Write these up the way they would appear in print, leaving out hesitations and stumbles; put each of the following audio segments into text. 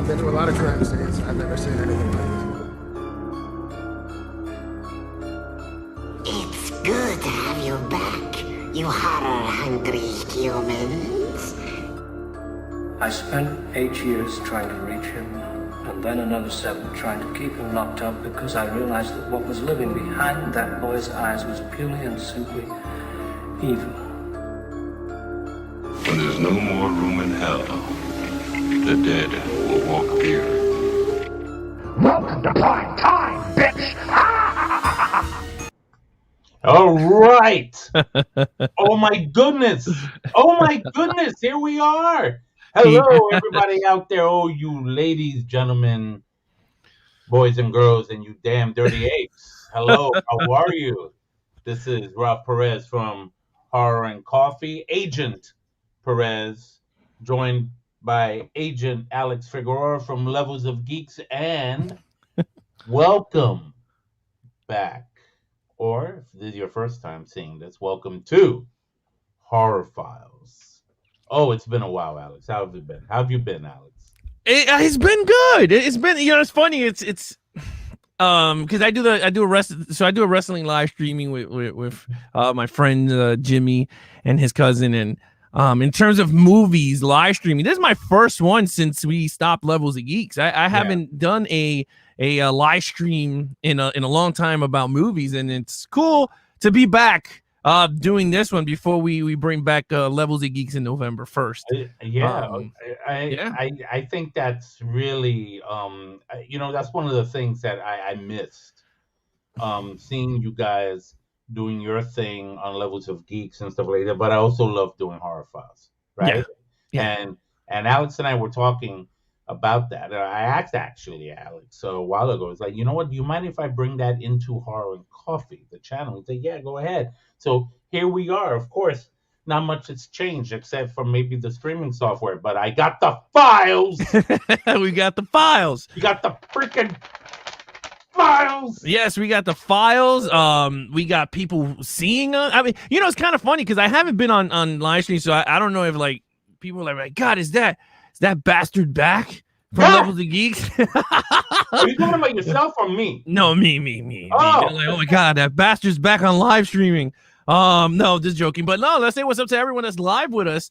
been to a lot of crime scenes. I've never seen anything like this. It's good to have you back, you horror-hungry humans. I spent 8 years trying to reach him, and then another 7 trying to keep him locked up because I realized that what was living behind that boy's eyes was purely and simply evil. When there's no more room in hell, the dead will walk the earth. Welcome to prime time, bitch! All right. Oh my goodness. Here we are. Hello, everybody out there. Oh, you ladies, gentlemen, boys and girls, and you damn dirty apes. Hello, how are you? This is Ralph Perez from Horror and Coffee. Agent Perez, joined by Agent Alex Figueroa from Levels of Geeks, and welcome back. Or if this is your first time seeing this, welcome to Horror Files. Oh, it's been a while, Alex. How have you been? Alex? It's been good. It's been, it's funny. It's because I do a wrestling live streaming with my friend Jimmy and his cousin, and in terms of movies live streaming, this is my first one since we stopped Levels of Geeks. I haven't done a live stream in a long time about movies, and it's cool to be back doing this one before we bring back Levels of Geeks in November 1st. I think that's really that's one of the things that I missed, seeing you guys doing your thing on Levels of Geeks and stuff like that, but I also love doing Horror Files, right? And Alex and I were talking about that. I asked actually Alex a while ago. It's like, you know what? Do you mind if I bring that into Horror and Coffee, the channel? He said, yeah, go ahead. So here we are. Of course, not much has changed except for maybe the streaming software. But I got the files. We got the files. You got the freaking files. Yes, we got the files. We got people seeing us. I mean, it's kind of funny because I haven't been on live stream, so I don't know if like people are like, God, is that bastard back from Levels of Geeks? Are you talking about yourself or me? No, me. Oh. Like, oh my God, that bastard's back on live streaming. No, just joking. But no, let's say what's up to everyone that's live with us.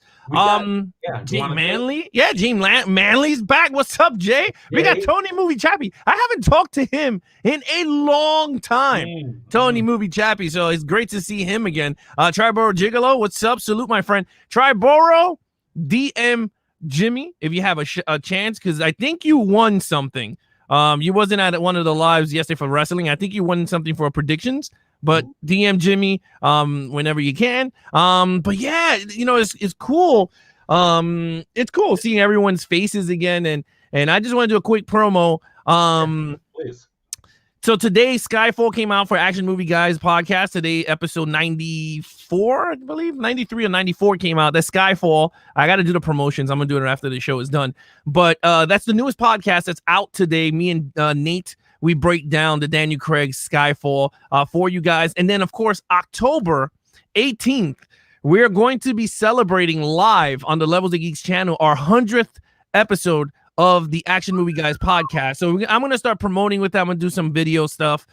Gene Manley. Yeah, Gene Manley's back. What's up, Jay? We got Tony Movie Chappie. I haven't talked to him in a long time. Tony Movie Chappie. So it's great to see him again. Triboro Gigolo, what's up? Salute, my friend. Triboro, DM Jimmy, if you have a chance, because I think you won something. You wasn't at one of the lives yesterday for wrestling. I think you won something for predictions, but DM Jimmy whenever you can. But yeah, it's cool. It's cool seeing everyone's faces again, and I just want to do a quick promo. Please. So today, Skyfall came out for Action Movie Guys podcast. Today, episode 94, I believe, 93 or 94 came out. That's Skyfall. I got to do the promotions. I'm going to do it after the show is done. But that's the newest podcast that's out today. Me and Nate, we break down the Daniel Craig Skyfall for you guys. And then, of course, October 18th, we're going to be celebrating live on the Levels of Geeks channel our 100th episode of the Action Movie Guys podcast. So I'm going to start promoting with that. I'm going to do some video stuff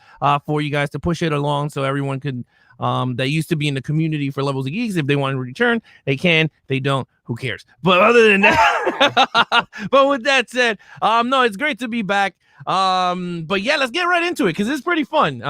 for you guys to push it along so everyone could, that used to be in the community for Levels of Geeks, if they want to return, they can. They don't, who cares? But other than that, but with that said, no, it's great to be back. But yeah, let's get right into it because it's pretty fun.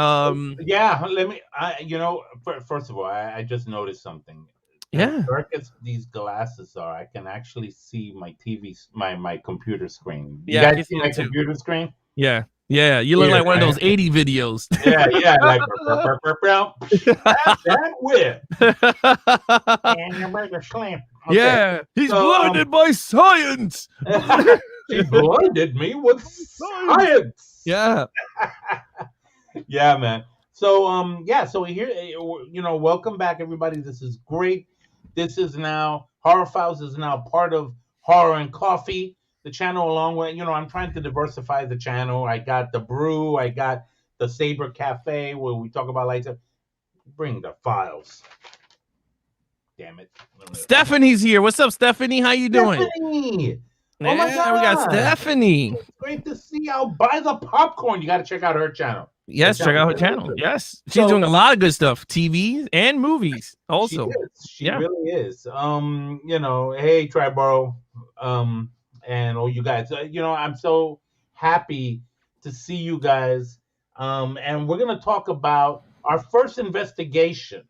First of all, I just noticed something. Yeah. As dark as these glasses are, I can actually see my TV, my computer screen. You guys see my computer screen? Yeah. You look like one of those 80 videos. Yeah, like that whip. And you make a slam. Okay. Yeah, he's blinded by science. He blinded me with science. Yeah. Yeah, man. So so here, welcome back, everybody. This is great. This is now Horror Files is now part of Horror and Coffee, the channel. Along with I'm trying to diversify the channel. I got the Brew, I got the Saber Cafe where we talk about lights. Bring the files. Damn it. Stephanie's here. What's up, Stephanie? How you doing? Stephanie! Oh my we got God. Stephanie. It's great to see you. Buy the popcorn. You got to check out her channel. Yes, check out her channel. Yes, she's doing a lot of good stuff, TV and movies. Also, she really is. Hey Triborough, and all you guys. I'm so happy to see you guys. And we're gonna talk about our first investigation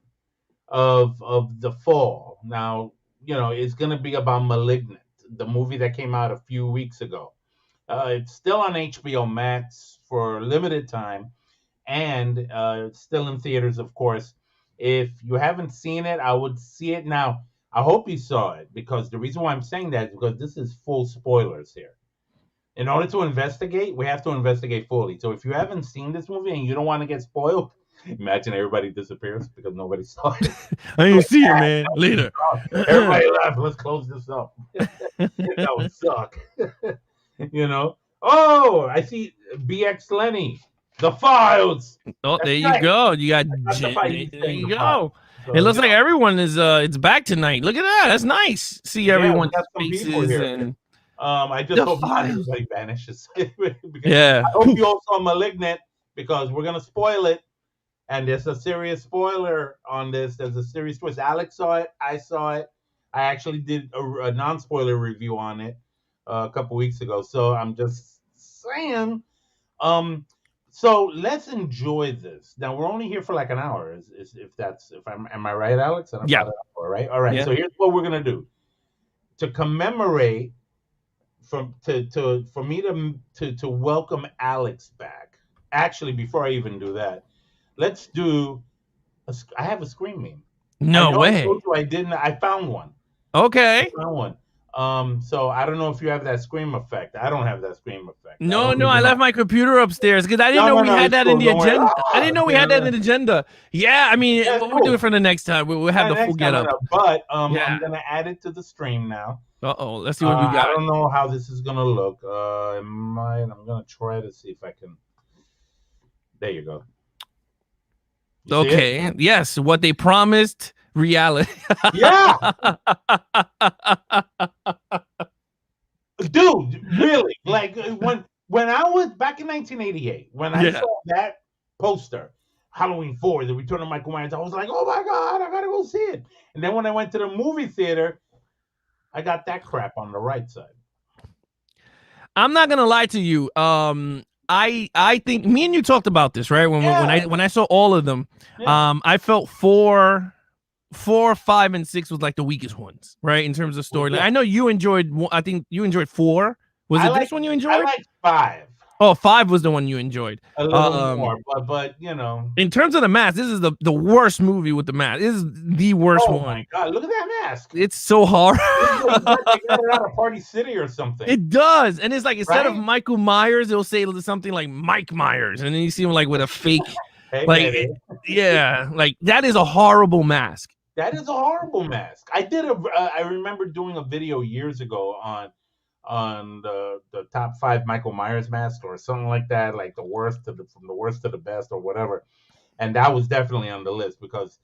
of the fall. Now, it's gonna be about Malignant, the movie that came out a few weeks ago. It's still on HBO Max for a limited time, and it's still in theaters, of course. If you haven't seen it, I would see it now. I hope you saw it, because the reason why I'm saying that is because this is full spoilers here. In order to investigate, we have to investigate fully. So if you haven't seen this movie and you don't want to get spoiled, imagine everybody disappears because nobody saw it. I didn't see it, man. Later. Everybody left. Let's close this up. That would suck. Oh, I see BX Lenny. The Files. Oh, there you go. You got there you go. It looks like everyone is it's back tonight. Look at that. That's nice. See everyone's faces and I just hope not everybody vanishes. Yeah. I hope you all saw Malignant, because we're gonna spoil it. And there's a serious spoiler on this. There's a serious twist. Alex saw it. I saw it. I actually did a non-spoiler review on it a couple weeks ago. So I'm just saying. So let's enjoy this. Now we're only here for like an hour. Am I right, Alex? Yeah. All right. All right. Yeah. So here's what we're gonna do to commemorate. For me to welcome Alex back. Actually, before I even do that, let's do. I have a screen meme. No way. I told you I didn't. I found one. Okay. I found one. So I don't know if you have that scream effect. I don't have that scream effect. No, I left my computer upstairs because I didn't know we had that in the agenda. I didn't know we had that in the agenda. Yeah, I mean, we'll do it for the next time. We'll have the full get up. But I'm gonna add it to the stream now. Uh-oh, let's see what we got. I don't know how this is gonna look. I'm gonna try to see if I can. There you go. Okay. Yes, what they promised, reality. Yeah. Dude, really? Like when I was back in 1988, when I saw that poster, Halloween 4, The Return of Michael Myers, I was like, oh my God, I gotta go see it. And then when I went to the movie theater, I got that crap on the right side. I'm not gonna lie to you. I think me and you talked about this, right? When I saw all of them, I felt 4, 5, and 6 was like the weakest ones, right? In terms of story. I know you enjoyed. I think you enjoyed 4. Was it this one you enjoyed? I liked 5. Oh, 5 was the one you enjoyed. A little more, but in terms of the mask, this is the worst movie with the mask. This is the worst one. Oh my God, look at that mask. It's so hard. They got it out of Party City or something. It does. And it's like, instead of Michael Myers, it'll say something like Mike Myers. And then you see him like with a fake, like that is a horrible mask. That is a horrible mask. I remember doing a video years ago on the top 5 Michael Myers masks or something like that, like from the worst to the best or whatever. And that was definitely on the list because,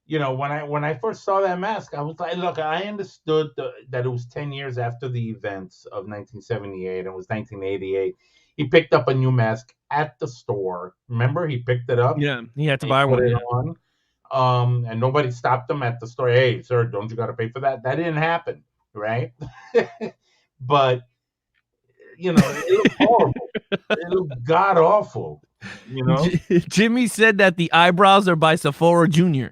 when I first saw that mask, I was like, look, I understood that it was 10 years after the events of 1978. It was 1988. He picked up a new mask at the store. Remember, he picked it up. Yeah, he had to buy one. And nobody stopped him at the store. Hey, sir, don't you got to pay for that? That didn't happen, right? But it looked horrible. It looked god awful. Jimmy said that the eyebrows are by Sephora Jr.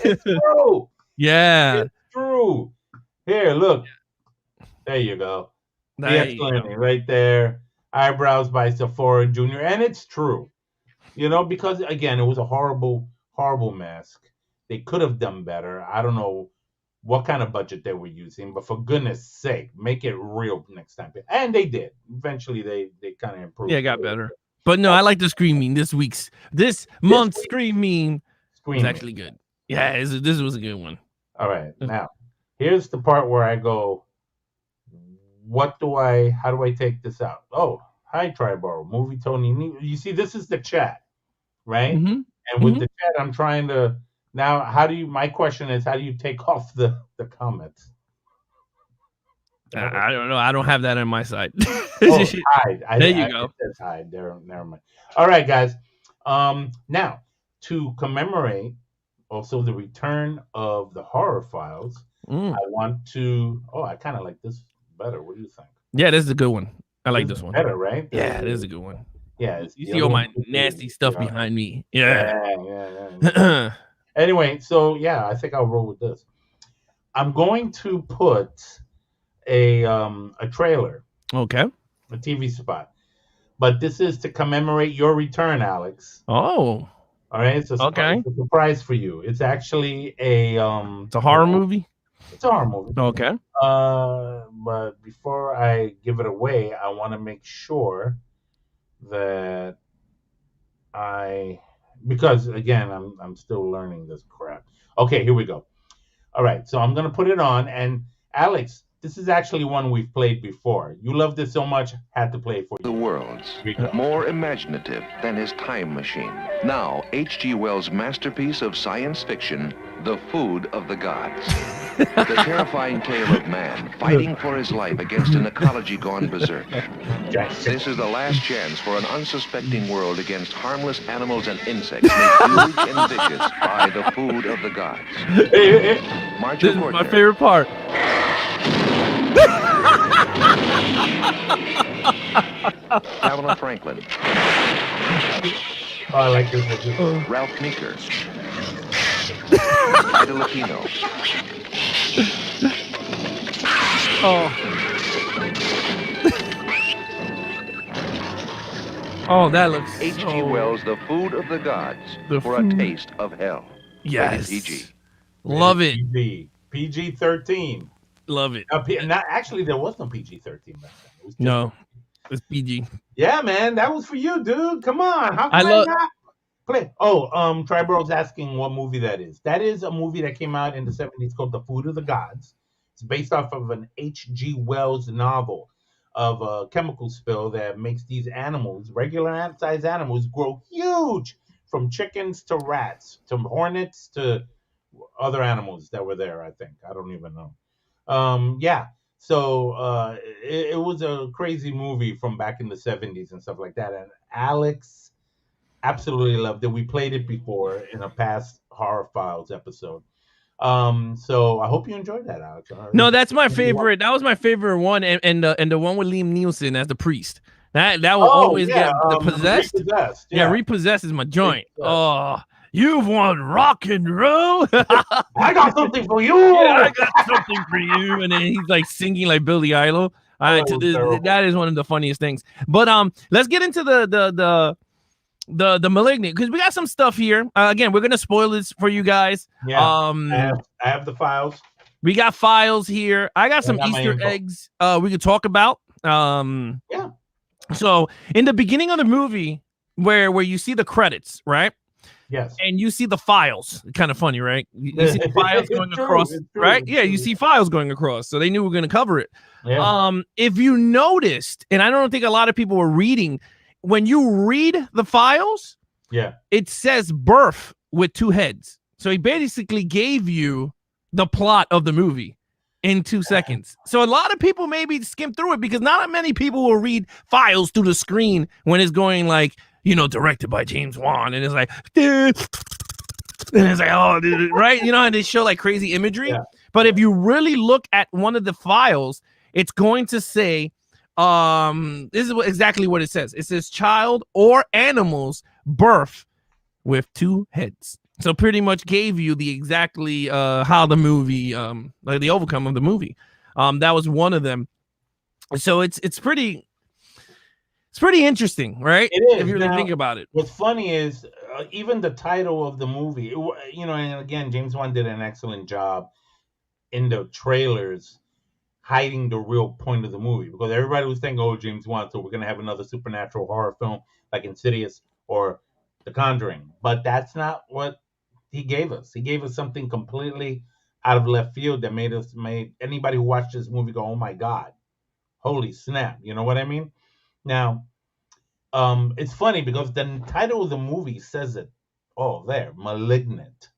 It's true. Yeah, it's true. Here, look. There you go. Right there. Eyebrows by Sephora Jr. And it's true. Because again, it was a horrible, horrible mask. They could have done better. I don't know what kind of budget they were using, but for goodness sake, make it real next time. And they did. Eventually, they kind of improved. Yeah, it got better. But no, I like the Scream meme this month's Scream meme was actually good. Yeah, this was a good one. All right, now here's the part where I go, how do I take this out? Oh, hi, Triborough, Movie Tony. You see, this is the chat, right? Mm-hmm. And with the chat, I'm trying to. Now, my question is, how do you take off the comments? I don't know. I don't have that on my side. Oh, Tide. There you go. It says Tide. Never mind. All right, guys. Now to commemorate also the return of the horror files, Mm. I want to. Oh, I kind of like this better. What do you think? Yeah, this is a good one. I like this one. Better, right? Yeah, this is a good one. Yeah, You see all my nasty stuff behind me. Yeah. Yeah. Anyway, so yeah, I think I'll roll with this. I'm going to put a trailer, Okay. a TV spot, but this is to commemorate your return, Alex. Oh. All right, it's a surprise for you. It's actually it's a horror movie. It's a horror movie. Okay. But before I give it away, I want to make sure that because again, I'm still learning this crap. Okay, here we go. All right, so I'm gonna put it on, and Alex, this is actually one we've played before. You loved it so much, had to play it for you. The world's more imaginative than his time machine. Now, H.G. Wells' masterpiece of science fiction, The Food of the Gods. The terrifying tale of man fighting for his life against an ecology gone berserk. This is the last chance for an unsuspecting world against harmless animals and insects made huge and vicious by the food of the gods. This is my favorite part. Pamela Franklin. Oh, I like this. Ralph Meeker. Ida Lupino. Oh, that looks H.G. Wells' The Food of the Gods for a taste of hell. Yes. PG. Love it. PG-13. Love it. Not actually, there was no PG-13 back then. No, it's PG. Yeah, man, that was for you, dude. Come on, how can I not play? Oh, Tribo's asking what movie that is. That is a movie that came out in the 70s called The Food of the Gods. It's based off of an H.G. Wells novel of a chemical spill that makes these animals, regular sized animals, grow huge, from chickens to rats to hornets to other animals that were there. I think I don't even know. Yeah. So it was a crazy movie from back in the 70s and stuff like that. And Alex absolutely loved it. We played it before in a past Horror Files episode. So I hope you enjoyed that, Alex. No, that's my favorite. That was my favorite one, and the one with Liam Neeson as the priest. That will always get the possessed. Repossessed. Yeah, repossessed is my joint. Oh, you've won rock and roll. I got something for you. Yeah, I got something for you. And then he's like singing like Billy Idol. That is one of the funniest things. But let's get into the Malignant, because we got some stuff here. Again, we're gonna spoil this for you guys. Yeah. I have the files. We got files here. I got some Easter eggs we could talk about. Yeah. So in the beginning of the movie, where you see the credits, right? Yes. And you see the files. Kind of funny, right? You see the files going across, right? Yeah, you see files going across. So they knew we were going to cover it. Yeah. If you noticed, and I don't think a lot of people were reading, when you read the files, it says birth with two heads. So he basically gave you the plot of the movie in 2 seconds. So a lot of people maybe skim through it because not many people will read files through the screen when it's going like, directed by James Wan, and it's like, and it's like, oh, dude, right? And they show like crazy imagery. Yeah. But if you really look at one of the files, it's going to say, this is exactly what it says. It says child or animals birth with two heads. So pretty much gave you the exactly how the movie, like the overcome of the movie. That was one of them. So it's pretty interesting, right? It is. If you really think about it. What's funny is even the title of the movie, and again, James Wan did an excellent job in the trailers hiding the real point of the movie, because everybody was thinking, oh, James Wan, so we're going to have another supernatural horror film like Insidious or The Conjuring. But that's not what he gave us. He gave us something completely out of left field that made anybody who watched this movie go, oh my God, holy snap. You know what I mean? Now, it's funny because the title of the movie says it all there, Malignant.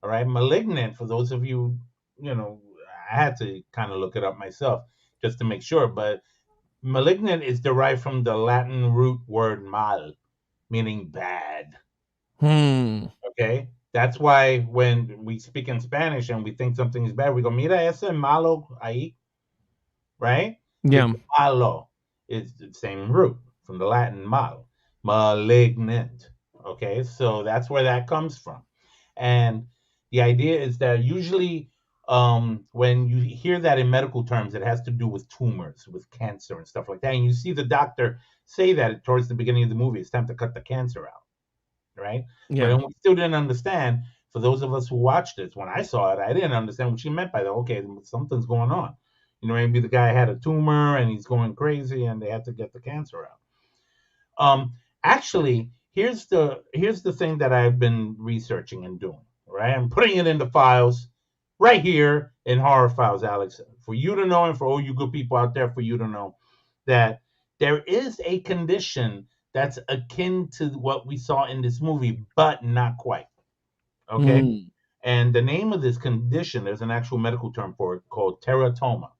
All right, Malignant, for those of you, I had to kind of look it up myself. just to make sure. But malignant is derived from the Latin root word mal, meaning bad. Okay, that's why when we speak in Spanish and we think something is bad, we go, "Mira ese malo ahí," right? Yeah. It's malo. It's the same root from the Latin mal, malignant. Okay, so that's where that comes from. And the idea is that usually when you hear that in medical terms, it has to do with tumors, with cancer and stuff like that. And you see the doctor say that towards the beginning of the movie, it's time to cut the cancer out, right? Yeah. But we still didn't understand. For those of us who watched it, when I saw it, I didn't understand what she meant by that. Okay, something's going on. You know, maybe the guy had a tumor and he's going crazy, and they had to get the cancer out. Actually, here's the thing that I've been researching and doing. Right, I'm putting it into files right here in Horror Files, Alex, for you to know, and for all you good people out there, for you to know that there is a condition that's akin to what we saw in this movie, but not quite. Okay. And the name of this condition, there's an actual medical term for it called teratoma.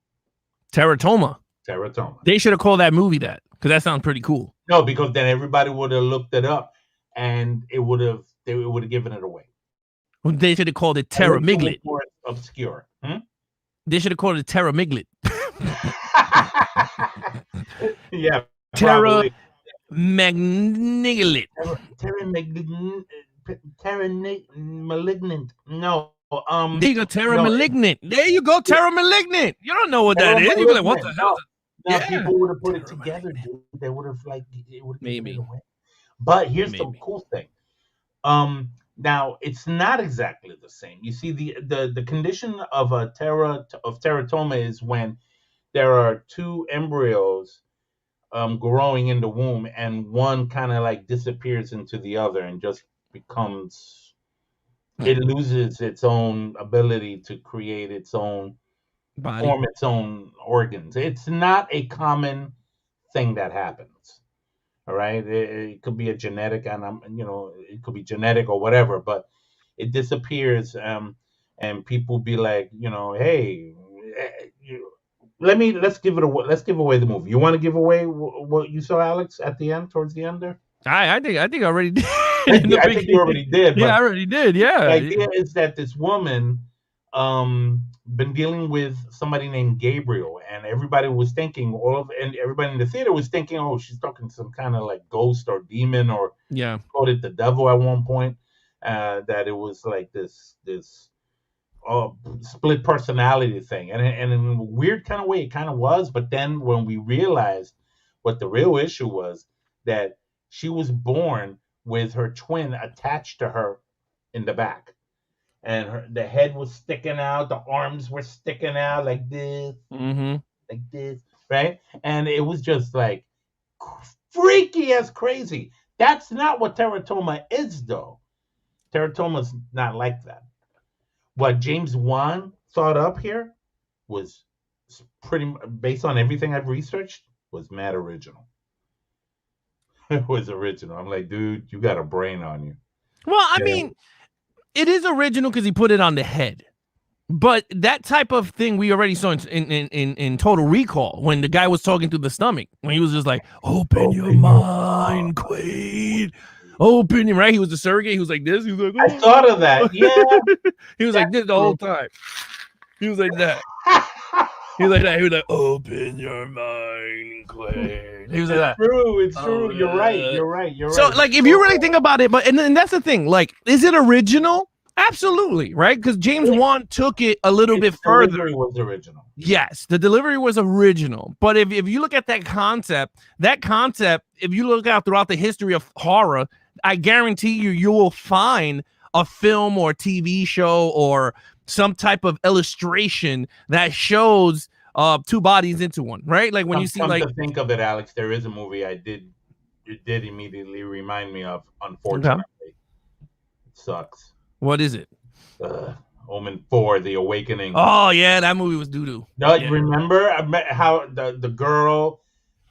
Teratoma. They should have called that movie that, because that sounds pretty cool. No, because then everybody would have looked it up, and they would have given it away. Well, they should have called it Terramiglit. More obscure. They should have called it Terramiglit. Yeah. Terramiglit. Malignant. No. There you go, Terramalignant. There you go, Terramalignant. You don't know what that is. You're like, what the hell? Now people would have put it together, dude. They would have maybe. But here's the cool thing. Now it's not exactly the same. You see, the condition of teratoma is when there are two embryos growing in the womb, and one kind of like disappears into the other and just becomes. It loses its own ability to create its own body, form its own organs. It's not a common thing that happens. All right, it could be a genetic, and it could be genetic or whatever, but it disappears, and people be like, hey, let's give away the movie. You want to give away what you saw, Alex, at the end, towards the end there? I think I already did. I think you already did. Yeah, I already did. Yeah. The idea is that this woman been dealing with somebody named Gabriel, and everybody was thinking, and everybody in the theater was thinking, oh, she's talking to some kind of like ghost or demon, or called it the devil at one point. That it was like this split personality thing, and in a weird kind of way, it kind of was. But then when we realized what the real issue was, that she was born with her twin attached to her in the back. And the head was sticking out, the arms were sticking out like this, like this, right? And it was just like freaky as crazy. That's not what teratoma is, though. Teratoma's not like that. What James Wan thought up here was pretty, based on everything I've researched, was mad original. It was original. I'm like, dude, you got a brain on you. Well, I mean, it is original because he put it on the head. But that type of thing we already saw in Total Recall, when the guy was talking through the stomach, when he was just like, open your mind, Quaid. Open your, right? He was the surrogate. He was like this. He was like, I thought of that. Yeah. He was like this the whole time. He was like that. He was like that. He was like, open your mind, Quaid. He was like that. It's true. You're right. So, like, if you really think about it, and that's the thing, like, is it original? Absolutely, right? Because James Wan took it a little bit further. The delivery was original. Yes, the delivery was original. But if you look at that concept, if you look out throughout the history of horror, I guarantee you will find a film or TV show or some type of illustration that shows two bodies into one, right? Like when you see, like, to think of it, Alex, there is a movie it did immediately remind me of, unfortunately. Okay. It sucks. What is it? Omen 4, The Awakening. Oh yeah, that movie was doo-doo. No, you remember how the girl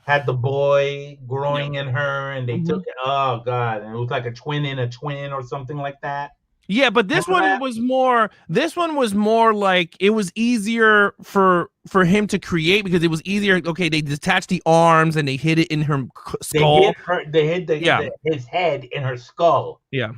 had the boy growing in her, and they took it. Oh god, and it was like a twin in a twin or something like that. Yeah, but this one was more. This one was more like it was easier for him to create because it was easier. Okay, they detached the arms and they hid it in her skull. They hid his head in her skull. Yeah,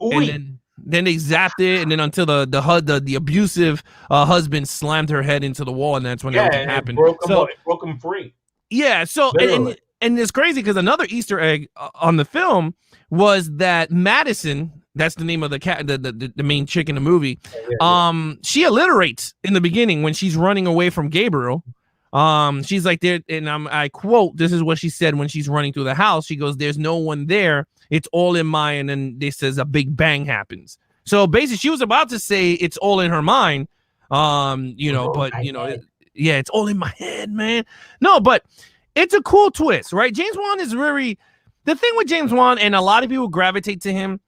Ooh. And then they zapped it, and then until the abusive husband slammed her head into the wall, and that's when everything happened. It broke him free. Yeah, so and it's crazy because another Easter egg on the film was that Madison. That's the name of the cat, the main chick in the movie. She alliterates in the beginning when she's running away from Gabriel. She's like there, and I quote, this is what she said when she's running through the house. She goes, "There's no one there. It's all in my," and then this says a big bang happens. So basically, she was about to say it's all in her mind. It's all in my head, man. No, but it's a cool twist, right? James Wan is really the thing with James Wan, and a lot of people gravitate to him.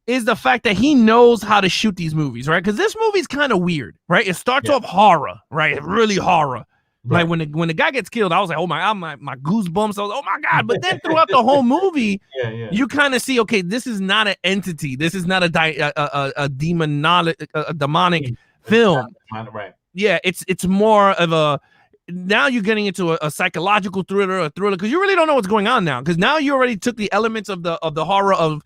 Is the fact that he knows how to shoot these movies, right? Because this movie's kind of weird, right? It starts off horror, right? Really horror. Right. Like when the guy gets killed, I was like, oh my goosebumps. I was, oh my God. But then throughout the whole movie, you kind of see, okay, this is not an entity. This is not a demonic film. Right. Yeah, it's more of a. Now you're getting into a psychological thriller, because you really don't know what's going on now. Because now you already took the elements of the horror of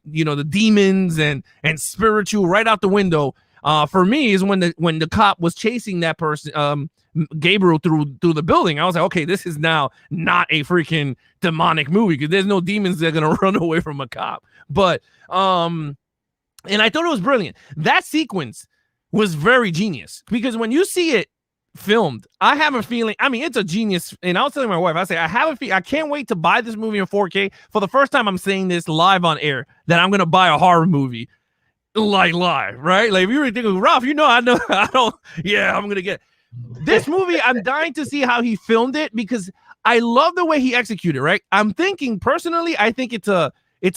the demons and spiritual right out the window. For me, is when the cop was chasing that person, Gabriel through the building. I was like, okay, this is now not a freaking demonic movie because there's no demons that are gonna run away from a cop. But and I thought it was brilliant. That sequence was very genius because when you see it filmed, I have a feeling, I mean, it's a genius, and I was telling my wife, I say, I can't wait to buy this movie in 4K. For the first time, I'm saying this live on air, that I'm going to buy a horror movie, like live, right? Like, if you were thinking, Ralph, I'm going to get this movie. I'm dying to see how he filmed it, because I love the way he executed, right? I'm thinking, personally, I think it's a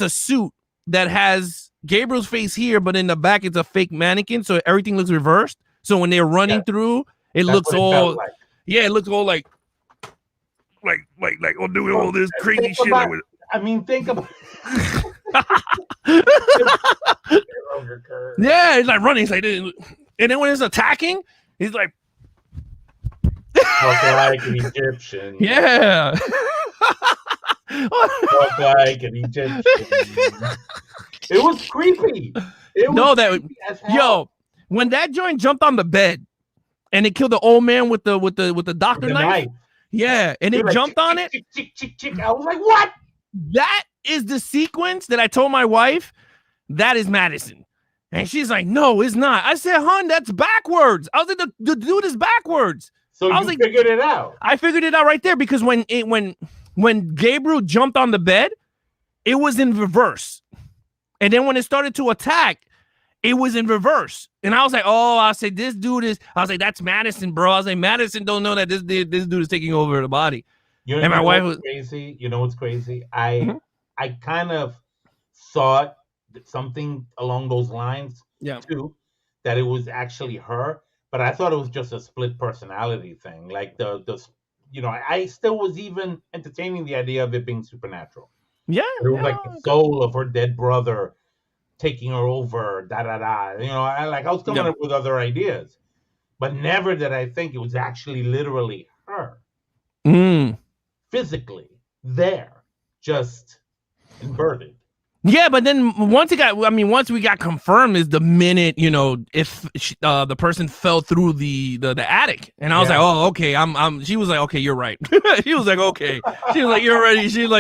suit that has Gabriel's face here, but in the back, it's a fake mannequin, so everything looks reversed. So when they're running through, it looks all, it looks all like doing all this crazy shit. Think about. Yeah, he's like running. He's like, and then when he's attacking, he's like, walk like an Egyptian. Yeah. Walk like an Egyptian. It was creepy. When that joint jumped on the bed. And it killed the old man with the doctor knife. Yeah, and it jumped on it. I was like, what? That is the sequence that I told my wife. That is Madison. And she's like, no, it's not. I said, hon, that's backwards. I was like, the dude is backwards. So I figured it out. I figured it out right there, because when Gabriel jumped on the bed, it was in reverse. And then when it started to attack, it was in reverse. And I was like, oh, I said, this dude is, I was like, that's Madison, bro. I was like, Madison don't know that this dude is taking over the body. And my wife was crazy. You know what's crazy? I kind of thought something along those lines too, that it was actually her, but I thought it was just a split personality thing. Like I still was even entertaining the idea of it being supernatural. Yeah. It was like the soul of her dead brother taking her over, I was coming up with other ideas, but never did I think it was actually literally her. Physically there, just inverted. Yeah, but then once we got confirmed is the minute, if the person fell through the attic, and I was like, oh, okay, she was like, okay, you're right. She was like, okay. She was like,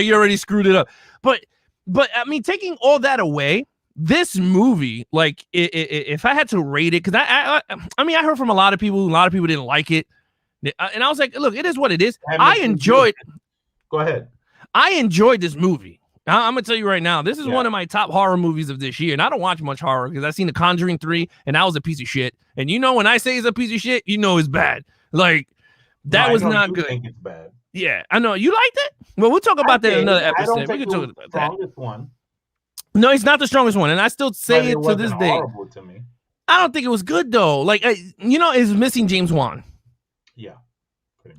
you already screwed it up. But taking all that away, this movie, like, if I had to rate it, because I heard from a lot of people didn't like it, and I was like, look, it is what it is. I enjoyed. Go ahead. I enjoyed this movie. I'm gonna tell you right now, this is one of my top horror movies of this year, and I don't watch much horror because I've seen The Conjuring 3, and that was a piece of shit. And when I say it's a piece of shit, it's bad. Like, that was not good. I think it's bad. Yeah, I know. You liked it? Well, we'll talk about that in another episode. We can talk about that. Strongest one. No, it's not the strongest one, and I still say it to this day. Horrible to me. I don't think it was good though. Like, it's missing James Wan. Yeah,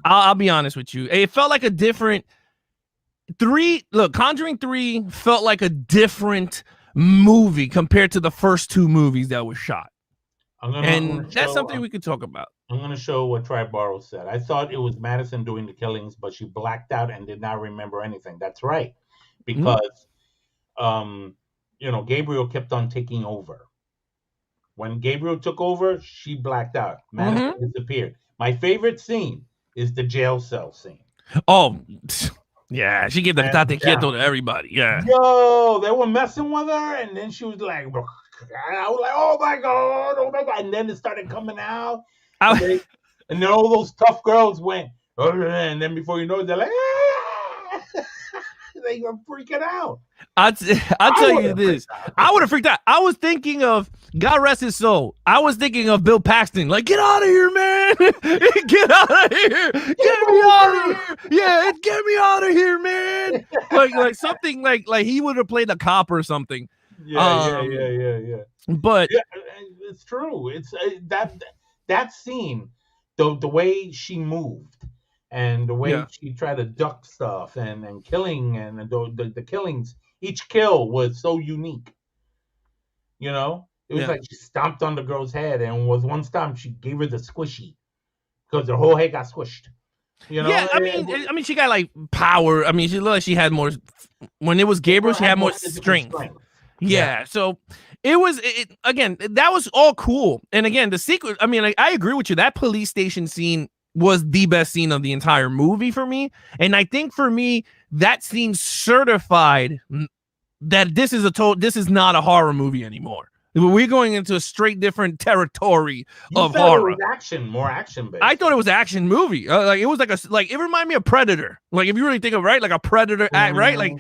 I'll be honest with you. It felt like a different Conjuring 3 felt like a different movie compared to the first two movies that were shot. And that's something we could talk about. I'm going to show what Tribaro said. I thought it was Madison doing the killings, but she blacked out and did not remember anything. That's right. Because, Gabriel kept on taking over. When Gabriel took over, she blacked out. Madison disappeared. My favorite scene is the jail cell scene. Oh, yeah. She gave the tate quieto to everybody. Yeah. Yo, they were messing with her, and then she was like, I was like, oh my God. And then it started coming out. And then all those tough girls went, and then before you know it, they're like, they were freaking out. I'll tell you this. I would have freaked out. I was thinking of, God rest his soul, I was thinking of Bill Paxton. Like, get out of here, man. Get out of here. Get me out of here. Yeah, get me out of here, man. Like something like he would have played a cop or something. Yeah. But it's true. It's that scene, the way she moved and the way she tried to duck stuff and killing and the killings. Each kill was so unique. It was like she stomped on the girl's head, and was one stomp she gave her the squishy because her whole head got squished. Yeah, I mean, she got like power. I mean, she looked like she had more. When it was Gabriel, she had more strength. Yeah, so it was again. That was all cool, and again, the secret. I mean, I agree with you. That police station scene was the best scene of the entire movie for me, and I think for me that scene certified that this is not a horror movie anymore. We're going into a straight different territory of horror. It was more action based. I thought it was an action movie. Like it was like it reminded me of Predator. Like if you really think of like a Predator act, right? Like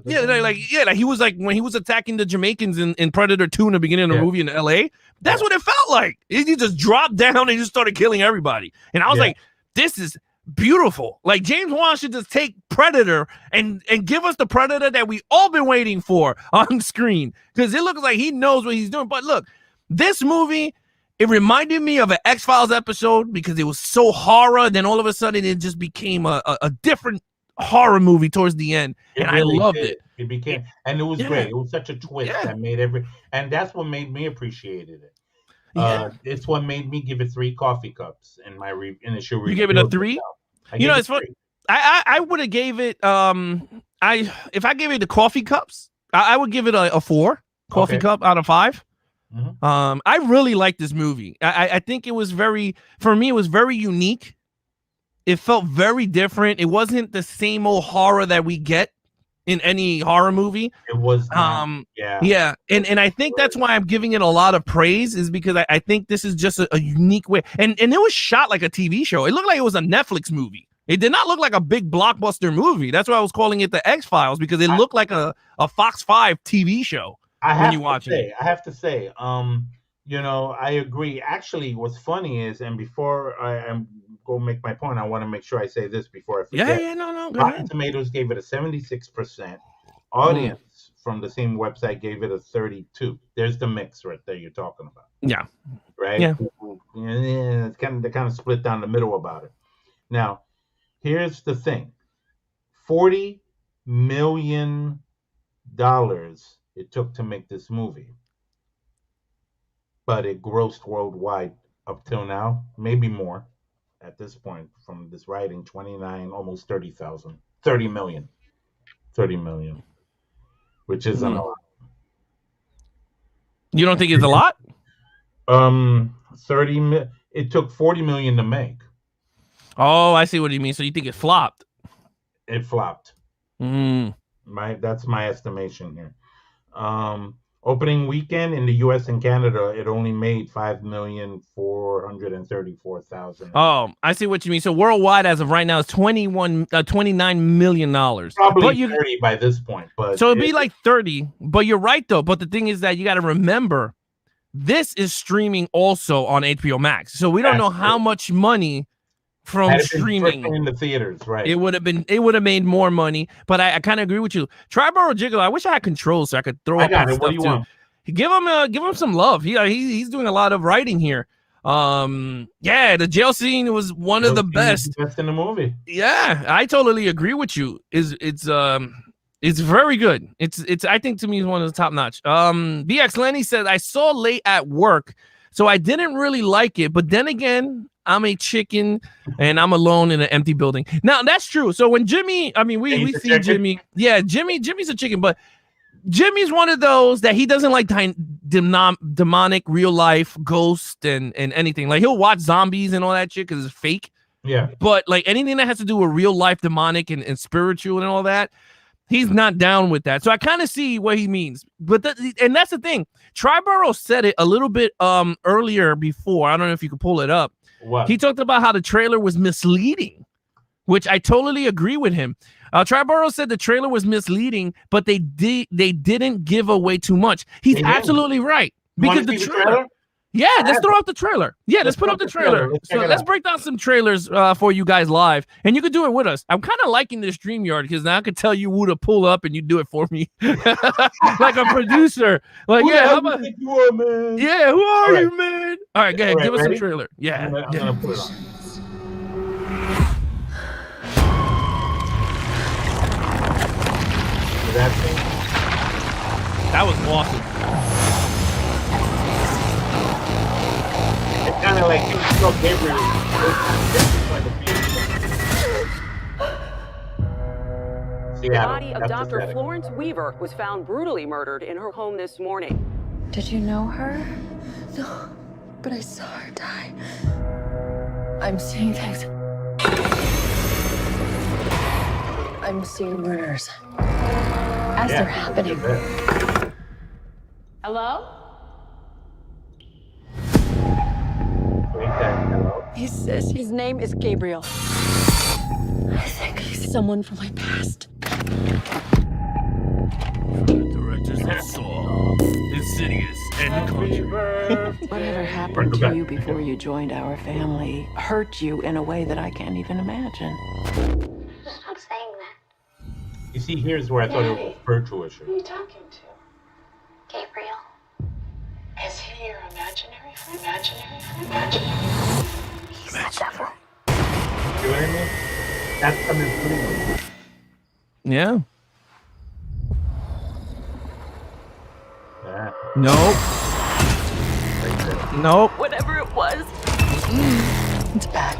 he was like when he was attacking the Jamaicans in Predator 2 in the beginning of the movie in LA. That's what it felt like. He just dropped down and just started killing everybody. And I was like, this is beautiful. Like James Wan should just take Predator and give us the Predator that we all been waiting for on screen, because it looks like he knows what he's doing. But look, this movie, it reminded me of an X-Files episode because it was so horror. Then all of a sudden it just became a different horror movie towards the end. I loved it. It became, and it was great. It was such a twist that made and that's what made me appreciate it. It's what made me give it 3 coffee cups in my initial review. You gave it a 3? It's funny. I would have gave it if I gave it the coffee cups, I would give it a 4 coffee cup out of 5. I really liked this movie. I think it was for me it was very unique. It felt very different. It wasn't the same old horror that we get in any horror movie. It was and I think that's why I'm giving it a lot of praise, is because I think this is just a unique way, and it was shot like a TV show. It looked like it was a Netflix movie. It did not look like a big blockbuster movie. That's why I was calling it the X-Files, because it looked like a Fox 5 TV show when you watch it. I have to say, I agree. Actually, what's funny is, and before I go make my point, I want to make sure I say this before I forget. No. Rotten Tomatoes gave it a 76%. Audience from the same website gave it a 32. There's the mix right there you're talking about. Yeah. Right? Yeah. It's they're kind of split down the middle about it. Now, here's the thing. $40 million it took to make this movie. But it grossed worldwide up till now, maybe more at this point from this writing, 29, almost 30,000, 30 million, which is a lot. You don't think it's a lot? 30. It took 40 million to make. Oh, I see what you mean. So you think it flopped? It flopped. That's my estimation here. Opening weekend in the U.S. and Canada, it only made 5,434,000. Oh, I see what you mean. So worldwide, as of right now, it's $29 million. Probably 30 by this point. But so it'd be like 30. But you're right, though. But the thing is that you got to remember, this is streaming also on HBO Max. So we don't know how much money from streaming in the theaters, right? It would have made more money, but I kind of agree with you. Triborough Jiggle, I wish I had control so I could throw up stuff too. Give him some love. He's doing a lot of writing here. The jail scene was one of the best. Best in the movie. Yeah, I totally agree with you. It's It's very good. It's I think to me is one of the top notch. BX Lenny said I saw late at work, so I didn't really like it. But then again, I'm a chicken and I'm alone in an empty building. Now that's true. So when Jimmy, I mean, we see chicken? Jimmy. Yeah, Jimmy's a chicken, but Jimmy's one of those that he doesn't like demonic real life ghost and anything. Like he'll watch zombies and all that shit because it's fake. Yeah. But like anything that has to do with real life demonic and spiritual and all that, he's not down with that. So I kind of see what he means. But and that's the thing. Triborough said it a little bit earlier before. I don't know if you could pull it up. What? He talked about how the trailer was misleading, which I totally agree with him. Triborough said the trailer was misleading, but they didn't give away too much. He's absolutely right. Because the trailer. Yeah, let's throw out the trailer. Yeah, let's put up the trailer. Let's break down some trailers for you guys live, and you can do it with us. I'm kind of liking this StreamYard because now I can tell you who to pull up, and you do it for me, like a producer. Like, who yeah, how about? You are, man? Yeah, who are you, man? All right, go ahead, give us some trailer. Yeah, I'm gonna put it on. That was awesome. It's kind of like Gabriel. The body of Dr. Florence Weaver was found brutally murdered in her home this morning. Did you know her? No, but I saw her die. I'm seeing things. I'm seeing murders as they're happening. Hello? He says his name is Gabriel. I think he's someone from my past. From the directors of Saw, Insidious, and The Conjuring. Whatever happened to you before you joined our family hurt you in a way that I can't even imagine. Stop saying that. You see, here's where I thought it was spiritual issue. Who are you talking to? Gabriel. Is he your imaginary friend? Imaginary? He's the devil. You know what I mean? That's the misleading. Yeah. Yeah. Nope. Nope. Whatever it was, it's back.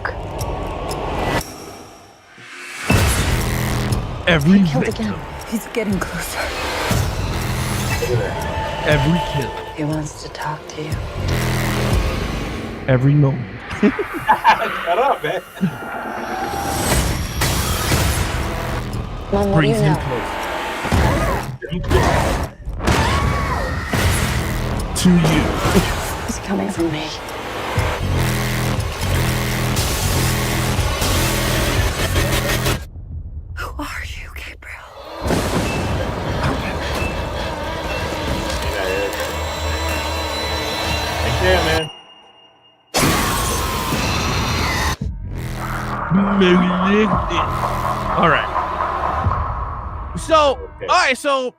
Every Killed victim, again. He's getting closer. every kill, He wants to talk to you. every moment. Shut up, man. Mom, what do Brings you him know? close to you. He's coming for me. Who are you, Gabriel? Right there, man. All right. So, all right. So,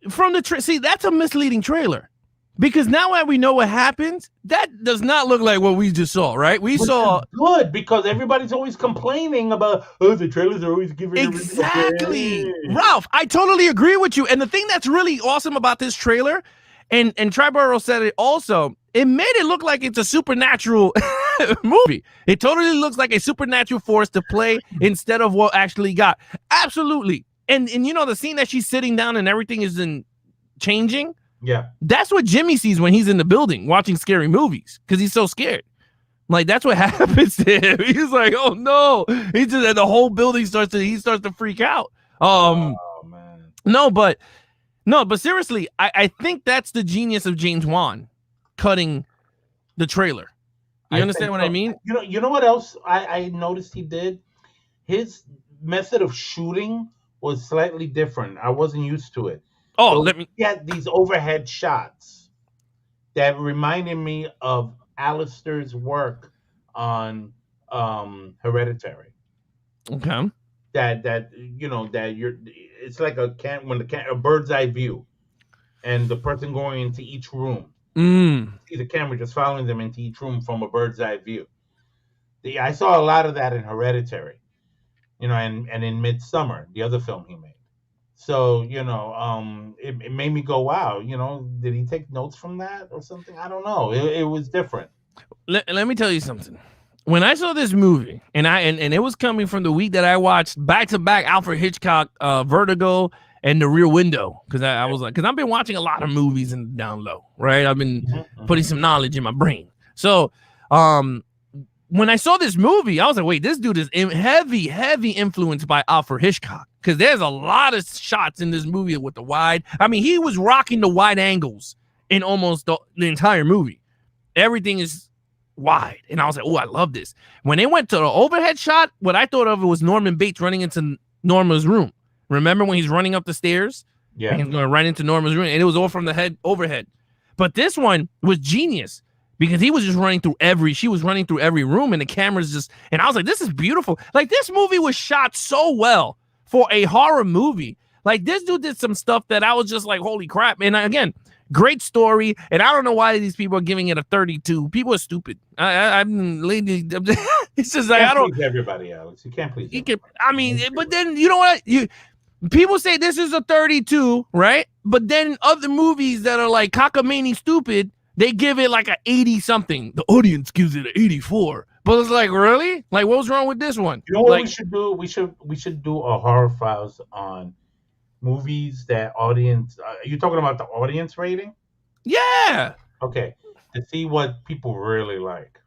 from the see, that's a misleading trailer because now that we know what happens, that does not look like what we just saw, right? We saw good because everybody's always complaining about the trailers are always giving exactly. Ralph, I totally agree with you. And the thing that's really awesome about this trailer, and Triborough said it also, it made it look like it's a supernatural movie. It totally looks like a supernatural force to play instead of what actually got. Absolutely. And you know the scene that she's sitting down and everything is changing. Yeah, that's what Jimmy sees when he's in the building watching scary movies because he's so scared. Like that's what happens to him. He's like, oh no! He just the whole building starts to freak out. oh man. No, but seriously, I think that's the genius of James Wan cutting the trailer. You understand what I mean? You know what else I noticed he did? His method of shooting was slightly different. I wasn't used to it. Oh, so let me get these overhead shots that reminded me of Alistair's work on Hereditary. Okay. That you're it's like a bird's eye view, and the person going into each room. See the camera just following them into each room from a bird's eye view. I saw a lot of that in Hereditary, and in Midsummer, the other film he made. So, it made me go, wow, did he take notes from that or something? I don't know. It was different. Let me tell you something. When I saw this movie, and it was coming from the week that I watched back to back Alfred Hitchcock, Vertigo, and The Rear Window, because I was like, because I've been watching a lot of movies in down low, right? I've been putting some knowledge in my brain. So, when I saw this movie, I was like, wait, this dude is heavy influenced by Alfred Hitchcock, because there's a lot of shots in this movie with the wide. I mean, he was rocking the wide angles in almost the entire movie. Everything is wide. And I was like, oh, I love this. When they went to the overhead shot, what I thought of it was Norman Bates running into Norma's room. Remember when he's running up the stairs? Yeah. And he's going right into Norma's room, and it was all from the head overhead. But this one was genius because he was just she was running through every room, and the camera's just, and I was like, this is beautiful. Like, this movie was shot so well for a horror movie. Like, this dude did some stuff that I was just like, holy crap. And again, great story, and I don't know why these people are giving it a 32. People are stupid. It's just like, I don't please everybody, Alex. You can't please. But then you know what? People say this is a 32, right? But then other movies that are like cockamamie stupid, they give it like a 80 something. The audience gives it an 84. But it's like, really? Like, what's wrong with this one? You know what we should do? We should do a horror files on movies that audience. You talking about the audience rating? Yeah. Okay. To see what people really like.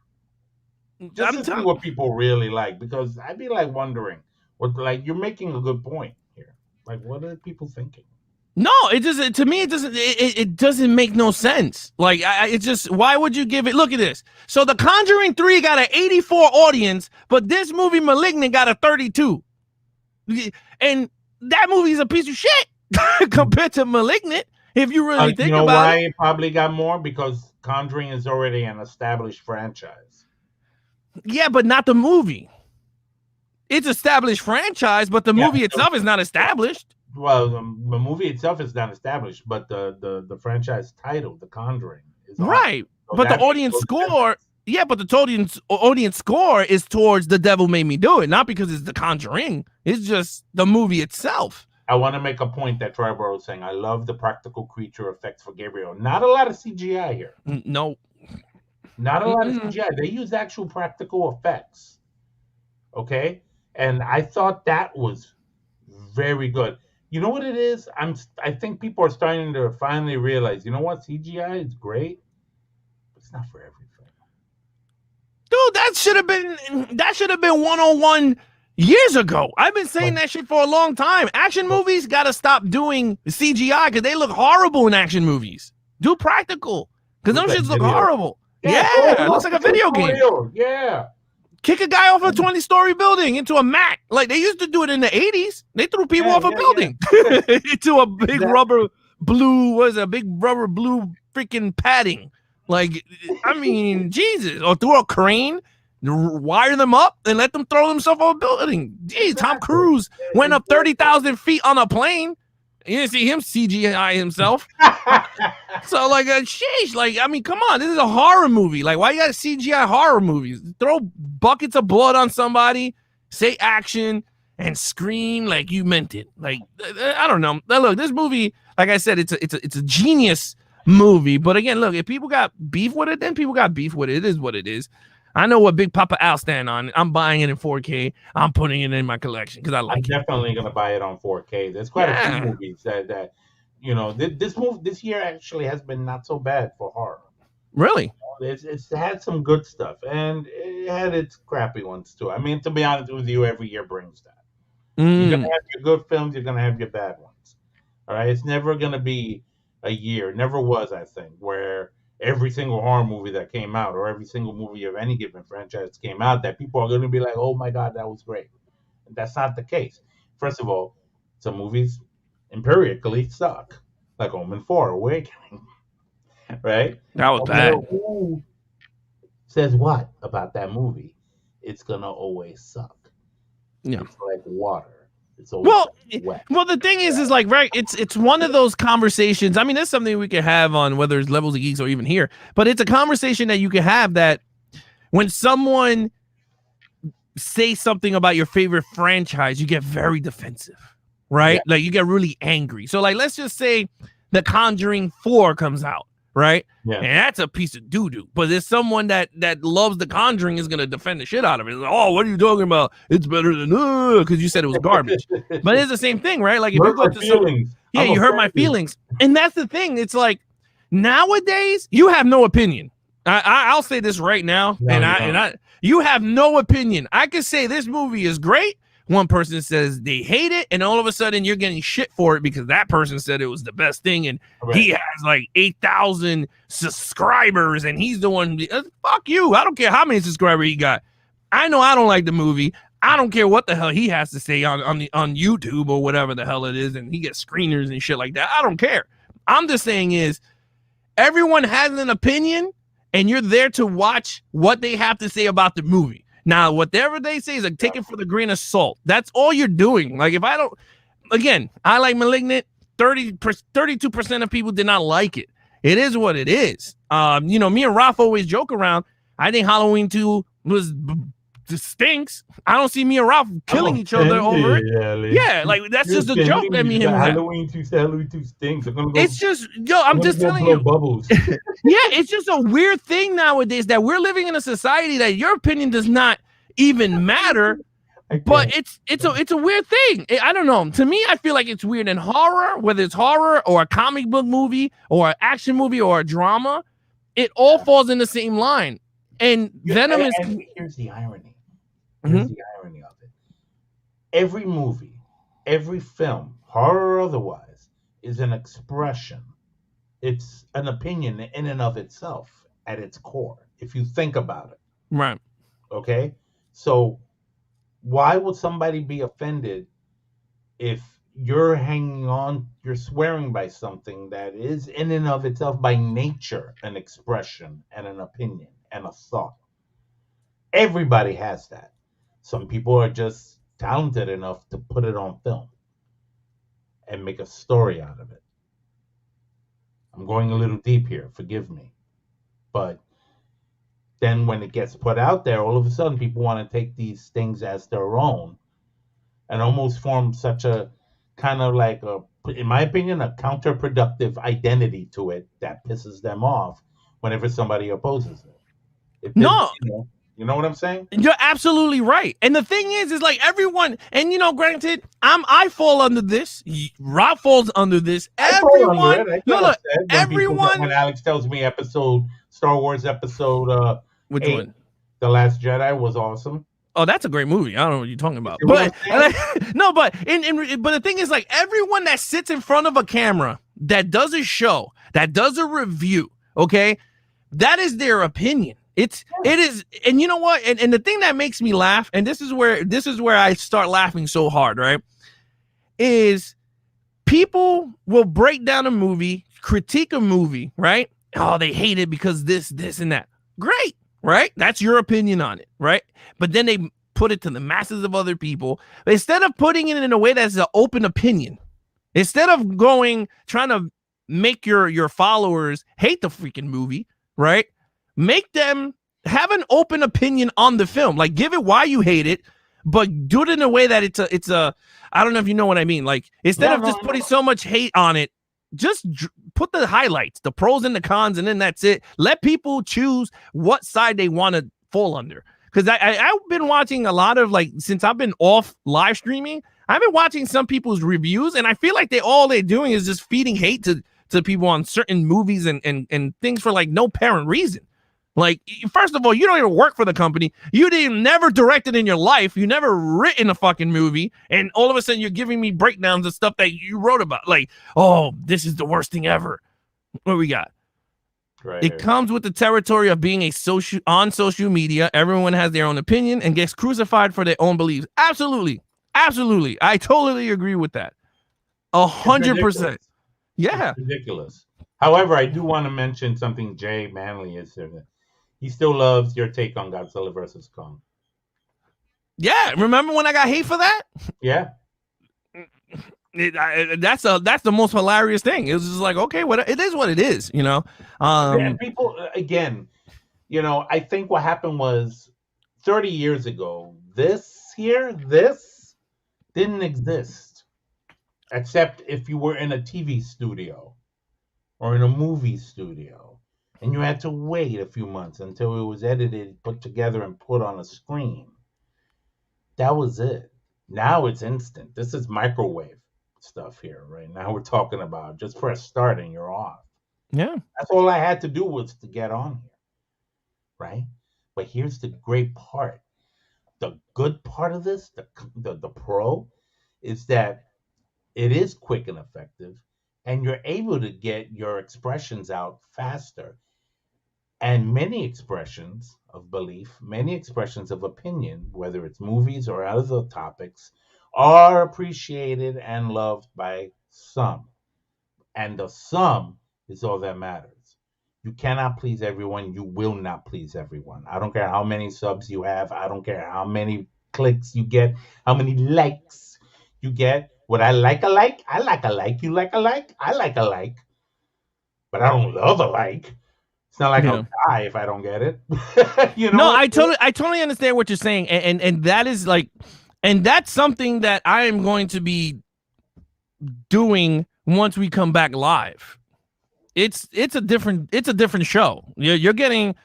Just to see what people really like, because I'd be like wondering, you're making a good point here. Like, what are people thinking? No, it doesn't. To me, it doesn't make no sense. Like, it just, why would you give it? Look at this. So The Conjuring 3 got an 84 audience, but this movie Malignant got a 32. And that movie's a piece of shit compared to Malignant. If you really think about why it. It probably got more? Because Conjuring is already an established franchise. Yeah, but not the movie. It's established franchise, but the movie itself is not established. Well, the movie itself is not established, but the franchise title, The Conjuring, is right. So but the audience score, but the audience score is towards The Devil Made Me Do It, not because it's The Conjuring. It's just the movie itself. I want to make a point that Trevor was saying. I love the practical creature effects for Gabriel. Not a lot of CGI here. No. Not a lot of CGI. They use actual practical effects. Okay? And I thought that was very good. You know what it is? I think people are starting to finally realize, you know what? CGI is great, but it's not for everything. Dude, that should have been 101 years ago. I've been saying that shit for a long time. Action movies got to stop doing CGI because they look horrible in action movies. Do practical, because those shits look horrible. Yeah, it looks like a video game. Yeah. Kick a guy off a 20-story building into a mat. Like they used to do it in the 80s. They threw people off a building into a big rubber blue freaking padding. Like, I mean, Jesus. Or through a crane, wire them up and let them throw themselves off a building. Jeez, Tom Cruise went up 30,000 feet on a plane. You didn't see him CGI himself. So, like, sheesh. Like, I mean, come on. This is a horror movie. Like, why you got CGI horror movies? Throw buckets of blood on somebody, say action, and scream like you meant it. Like, I don't know. Now, look, this movie, like I said, it's a genius movie. But again, look, if people got beef with it, then people got beef with it. It is what it is. I know what Big Papa Al stand on. I'm buying it in 4K. I'm putting it in my collection because I like it. I'm definitely going to buy it on 4K. There's quite a few movies that this year actually has been not so bad for horror. Really? It's had some good stuff, and it had its crappy ones too. I mean, to be honest with you, every year brings that. You're going to have your good films. You're going to have your bad ones. All right? It's never going to be a year. Never was, I think, where every single horror movie that came out or every single movie of any given franchise came out that people are going to be like, oh my God, that was great. That's not the case. First of all, some movies empirically suck, like Omen 4 Awakening, right? That was bad. Who says what about that movie? It's going to always suck. Yeah. It's like water. It's always wet. Well, the thing is like, right, it's one of those conversations. I mean, that's something we could have on whether it's Levels of Geeks or even here, but it's a conversation that you can have that when someone say something about your favorite franchise, you get very defensive. right? Like you get really angry. So like, let's just say The Conjuring 4 comes out, right? Yeah. And that's a piece of doo-doo. But there's someone that loves The Conjuring is gonna defend the shit out of it. Like, oh, what are you talking about? It's better than because you said it was garbage. But it's the same thing, right? Like if you go to feelings. you hurt my feelings. And that's the thing. It's like nowadays you have no opinion. I'll say this right now, you have no opinion. I could say this movie is great. One person says they hate it, and all of a sudden you're getting shit for it because that person said it was the best thing, and he has like 8,000 subscribers, and he's the one. Fuck you! I don't care how many subscribers he got. I know I don't like the movie. I don't care what the hell he has to say on YouTube or whatever the hell it is, and he gets screeners and shit like that. I don't care. I'm just saying is everyone has an opinion, and you're there to watch what they have to say about the movie. Now, whatever they say is like take it for the grain of salt. That's all you're doing. Like if I don't, again, I like Malignant. 32% of people did not like it. It is what it is. Me and Ralph always joke around. I think Halloween 2 stinks. I don't see me and Ralph killing each other over it. Yeah, like that's just a joke that me and him Halloween 2 stinks. It's just, I'm just telling you. Bubbles. Yeah, it's just a weird thing nowadays that we're living in a society that your opinion does not even matter. But it's a weird thing. I don't know. To me, I feel like it's weird in horror, whether it's horror or a comic book movie or an action movie or a drama. It all falls in the same line. And Venom is. And here's the irony. Here's the irony of it. Every movie, every film, horror or otherwise, is an expression. It's an opinion in and of itself at its core, if you think about it. Right. Okay? So why would somebody be offended if you're you're swearing by something that is in and of itself by nature an expression and an opinion and a thought? Everybody has that. Some people are just talented enough to put it on film and make a story out of it. I'm going a little deep here, forgive me. But then when it gets put out there, all of a sudden people want to take these things as their own and almost form such a kind of like in my opinion, a counterproductive identity to it that pisses them off whenever somebody opposes it. You know what I'm saying? You're absolutely right. And the thing is like everyone, and granted, I fall under this. Rob falls under this. Everyone, everyone. When Alex tells me Star Wars episode, which 8, one? The Last Jedi was awesome. Oh, that's a great movie. I don't know what you're talking about. But but the thing is, like everyone that sits in front of a camera, that does a show, that does a review, okay, that is their opinion. It is, and you know what? And the thing that makes me laugh, and this is where I start laughing so hard, right? Is people will break down a movie, critique a movie, right? Oh, they hate it because this, and that. Great, right? That's your opinion on it, right? But then they put it to the masses of other people. Instead of putting it in a way that's an open opinion, instead of trying to make your followers hate the freaking movie, right? Make them have an open opinion on the film. Like, give it why you hate it, but do it in a way that it's a I don't know if you know what I mean. Like, instead of just putting so much hate on it, just put the highlights, the pros and the cons, and then that's it. Let people choose what side they want to fall under. Because I've been watching a lot of, like, since I've been off live streaming, I've been watching some people's reviews, and I feel like all they're doing is just feeding hate to people on certain movies and things for, like, no apparent reason. Like, first of all, you don't even work for the company. You never directed in your life. You never written a fucking movie. And all of a sudden you're giving me breakdowns of stuff that you wrote about. Like, oh, this is the worst thing ever. What we got? Right. It comes with the territory of being on social media. Everyone has their own opinion and gets crucified for their own beliefs. Absolutely. Absolutely. I totally agree with that. 100%. Yeah. It's ridiculous. However, I do want to mention something Jay Manley is there. He still loves your take on Godzilla vs. Kong. Yeah, remember when I got hate for that? Yeah. That's the most hilarious thing. It was just like, okay, it is what it is, you know. And people, again, I think what happened was 30 years ago, this didn't exist. except if you were in a TV studio or in a movie studio, and you had to wait a few months until it was edited, put together, and put on a screen. That was it. Now it's instant. This is microwave stuff here, right? Now we're talking about just press start and you're off. Yeah. That's all I had to do was to get on here, right? But here's the great part. The good part of this, the pro, is that it is quick and effective, and you're able to get your expressions out faster. And many expressions of belief, many expressions of opinion, whether it's movies or other topics, are appreciated and loved by some. And the sum is all that matters. You cannot please everyone. You will not please everyone. I don't care how many subs you have. I don't care how many clicks you get, how many likes you get. What I like a like, I like a like. You like a like, I like a like. But I don't love a like. It's not like I'll die if I don't get it. You know? No, I totally understand what you're saying, and that is like, and that's something that I am going to be doing once we come back live. It's a different show. You're getting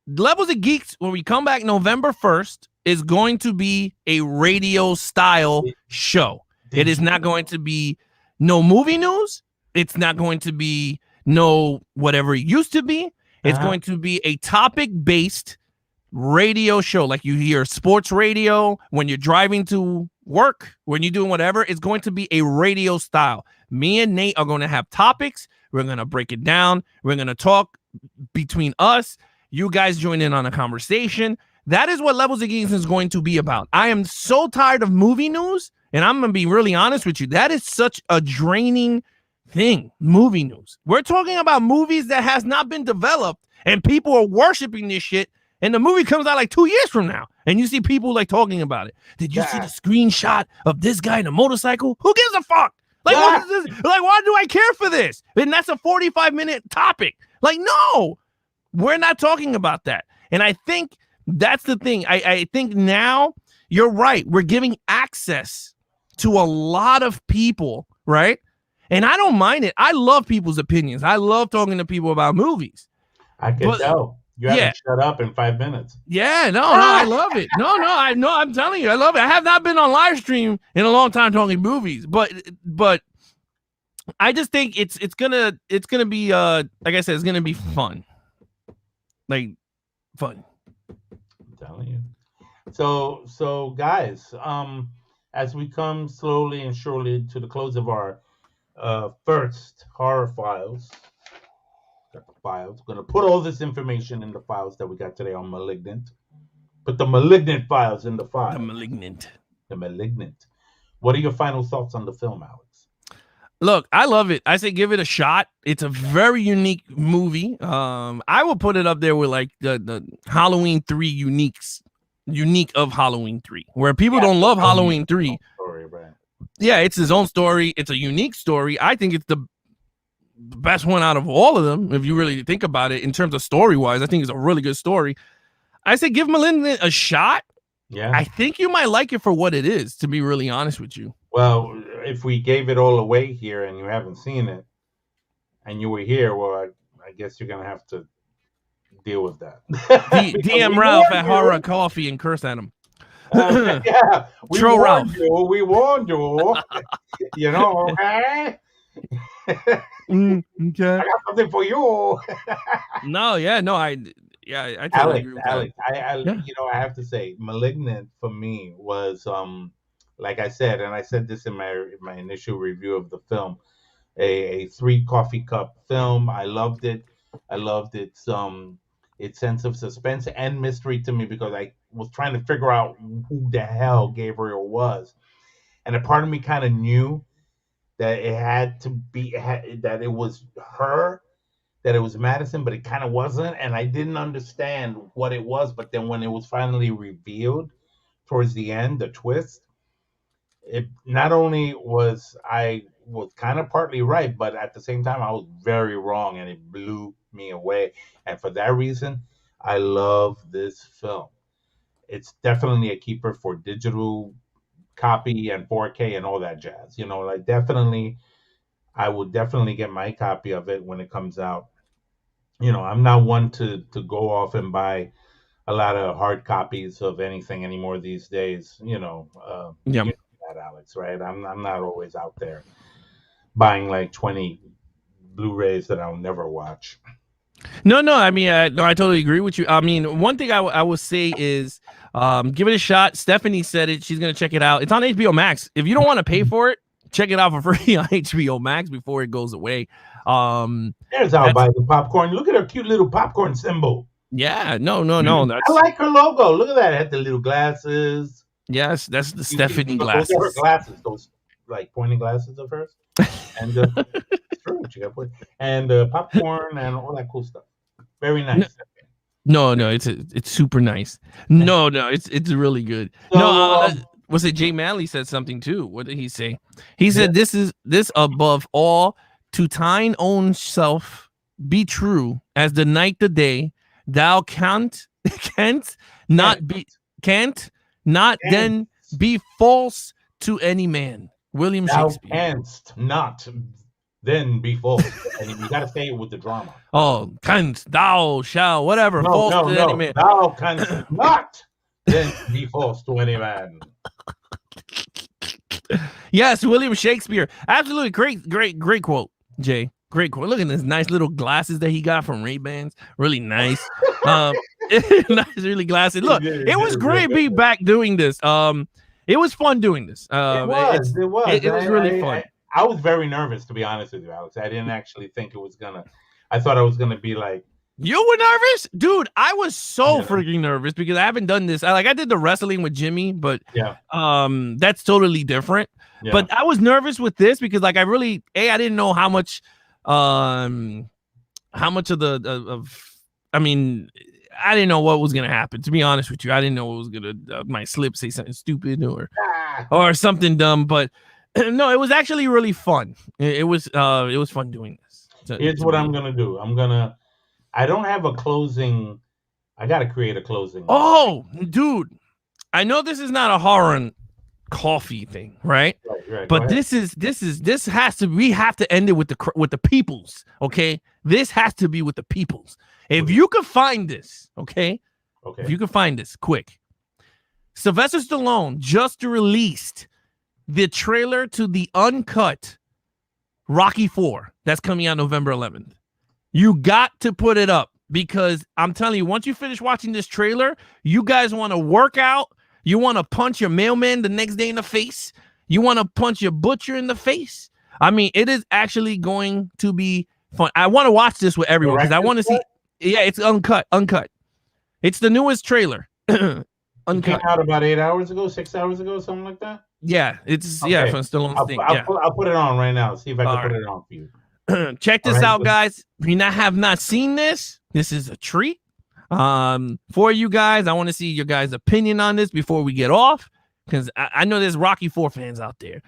Levels of Geeks when we come back November 1st is going to be a radio style show. It is not going to be no movie news. It's not going to be no whatever it used to be. It's going to be a topic-based radio show, like you hear sports radio when you're driving to work, when you're doing whatever. It's going to be a radio style. Me and Nate are going to have topics. We're going to break it down. We're going to talk between us. You guys join in on a conversation. That is what Levels of Geeks is going to be about. I am so tired of movie news, and I'm going to be really honest with you. That is such a draining thing, movie news. We're talking about movies that has not been developed, and people are worshiping this shit, and the movie comes out like 2 years from now, and you see people like talking about it. Did you see the screenshot of this guy in a motorcycle? Who gives a fuck? Like, what is this? Like, why do I care for this? And that's a 45-minute topic. Like, no, we're not talking about that. And I think that's the thing. I think now you're right. We're giving access to a lot of people, right? And I don't mind it. I love people's opinions. I love talking to people about movies. I can tell. You haven't shut up in 5 minutes. Yeah, no, I love it. I'm telling you, I love it. I have not been on live stream in a long time talking movies, but I just think it's gonna be like I said, it's gonna be fun. Like fun. I'm telling you. So guys, as we come slowly and surely to the close of our first horror files. Got the files. We're going to put all this information in the files that we got today on Malignant. Put the Malignant files in the file. The Malignant. What are your final thoughts on the film, Alex? Look, I love it. I say give it a shot. It's a very unique movie. I will put it up there with like the Halloween 3 unique of Halloween 3, where people don't love Halloween 3. Story, right? Yeah, it's his own story. It's a unique story. I think it's the best one out of all of them, if you really think about it in terms of story-wise. I think it's a really good story. I say give Malignant a shot. Yeah. I think you might like it for what it is, to be really honest with you. Well, if we gave it all away here and you haven't seen it and you were here, well, I guess you're going to have to deal with that. DM Ralph at Horror Coffee and curse at him. Yeah, we Troll warned Ralph. you. We warned you. You know, okay? Okay. I got something for you. I totally agree with Alex, that. I have to say, Malignant for me was like I said, and I said this in my initial review of the film, a 3 coffee cup film. I loved it. I loved its sense of suspense and mystery to me, because I was trying to figure out who the hell Gabriel was, and a part of me kind of knew that it had to be that it was her, that it was Madison, but it kind of wasn't, and I didn't understand what it was. But then when it was finally revealed towards the end, the twist, it not only was I was kind of partly right, but at the same time I was very wrong, and it blew me away. And for that reason, I love this film. It's definitely a keeper for digital copy and 4K and all that jazz. You know, like definitely, I would definitely get my copy of it when it comes out. You know, I'm not one to go off and buy a lot of hard copies of anything anymore these days. You know, Yeah. you know that, Alex, right? I'm not always out there buying like 20 Blu-rays that I'll never watch. No, I mean, no, I totally agree with you. I mean, one thing I would say is, give it a shot. Stephanie said it; she's gonna check it out. It's on HBO Max. If you don't want to pay for it, check it out for free on HBO Max before it goes away. There's how I buy the popcorn. Look at her cute little popcorn symbol. Yeah, no. I like her logo. Look at that. It had the little glasses. Yes, that's the Stephanie glasses. Those are her glasses. Those like pointing glasses of hers. And it's true. She got put and popcorn and all that cool stuff. Very nice. No, it's super nice. No, it's really good. So, what's it? Jay Manley said something too. What did he say? He said, "This above all, to thine own self be true as the night the day. Thou can't not then be false to any man." William Shakespeare. Thou canst not then be false. And you got to say it with the drama. Oh, canst, thou shall, whatever. False to any man. Thou canst not then be false to any man. Yes, William Shakespeare. Absolutely great quote, Jay. Great quote. Look at this nice little glasses that he got from Ray-Bans. Really nice. Nice, really glasses. Look, it was great being back doing this. It was fun doing this. It was really fun. I was very nervous, to be honest with you, Alex. I didn't actually think it was gonna. I thought I was gonna be like. You were nervous, dude. I was so freaking nervous because I haven't done this. I did the wrestling with Jimmy, but that's totally different. Yeah. But I was nervous with this because I didn't know how much of I mean, I didn't know what was gonna happen. To be honest with you, I didn't know what was gonna my slip say something stupid or something dumb. But no, it was actually really fun. It was fun doing this. Here's what I'm gonna do. I don't have a closing. I gotta create a closing. Oh, dude, I know this is not a horror coffee thing, right? Right. But this has to. We have to end it with the peoples. Okay, this has to be with the peoples. If you could find this, okay. If you could find this, quick. Sylvester Stallone just released the trailer to the uncut Rocky 4 that's coming out November 11th. You got to put it up because I'm telling you, once you finish watching this trailer, you guys want to work out. You want to punch your mailman the next day in the face. You want to punch your butcher in the face. I mean, it is actually going to be fun. I want to watch this with everyone because I want to see. Yeah, it's uncut. It's the newest trailer. Uncut. It came out about 8 hours ago, 6 hours ago, something like that. Yeah, it's from Stallone's thing. I'll put it on right now. See if I can put it on for you. Check this out, guys. If you have not seen this, this is a treat for you guys. I want to see your guys' opinion on this before we get off, because I know there's Rocky 4 fans out there.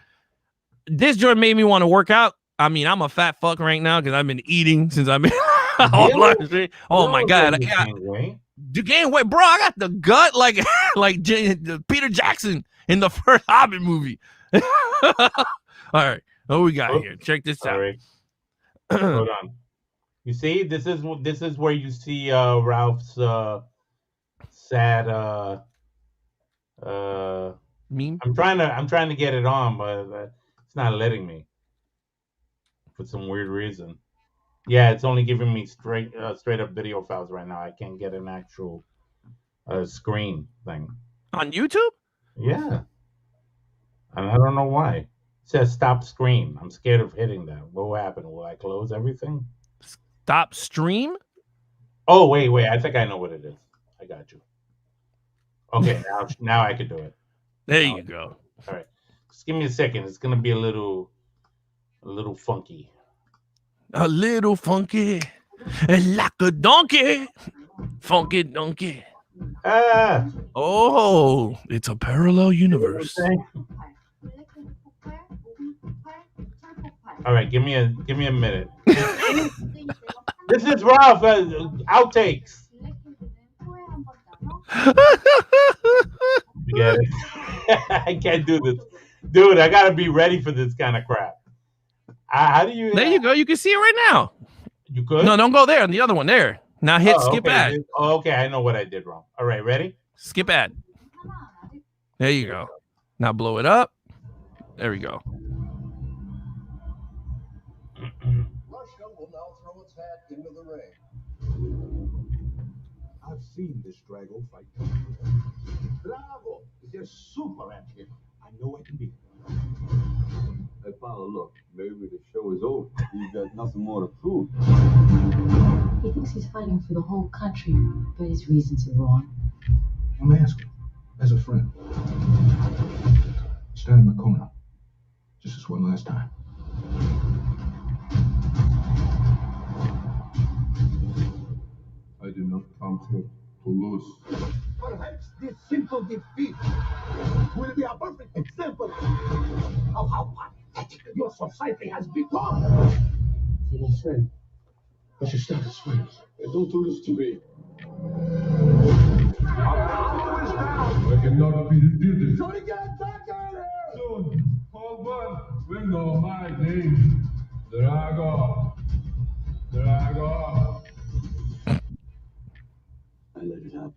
This joint made me want to work out. I mean, I'm a fat fuck right now because I've been eating since I've been Oh my god, you gain weight, bro. I got the gut like Peter Jackson in the first Hobbit movie. All right, what we got here? Check this out. Hold on. You see, this is where you see Ralph's sad meme. I'm trying to get it on, but it's not letting me for some weird reason. Yeah, it's only giving me straight up video files right now. I can't get an actual screen thing on YouTube. Yeah, and I don't know why. It says stop screen. I'm scared of hitting that. What will happen? Will I close everything? Stop stream? Oh, wait. I think I know what it is. I got you. Okay, now I can do it. There you go. All right. Just give me a second. It's going to be a little funky. A little funky. Like a donkey. Funky donkey. Oh, it's a parallel universe. All right, give me a minute. This is Ralph. Outtakes. You get it? I can't do this, dude. I gotta be ready for this kind of crap. How do you? There you go. You can see it right now. You could? No, don't go there. The other one there. Now hit skip okay. ad. Okay, I know what I did wrong. All right, ready? Skip ad. There you go. Now blow it up. There we go. Russia will now throw its hat into the ring. I've seen this Drago fight. Bravo! They're super at him. I know I can beat him. Hey, Paolo, look, maybe the show is over. He's got nothing more to prove. He thinks he's fighting for the whole country, but his reasons are wrong. I'm asking, as a friend. Stand in my corner. Just this one last time. I did not come here to lose. Perhaps this simple defeat will be a perfect example of how pathetic your society has become. If you don't say, I should start this way. Don't do this to me. I cannot be defeated. Try to get back at it! Soon, hold on. We know my name. Drago. I let it happen.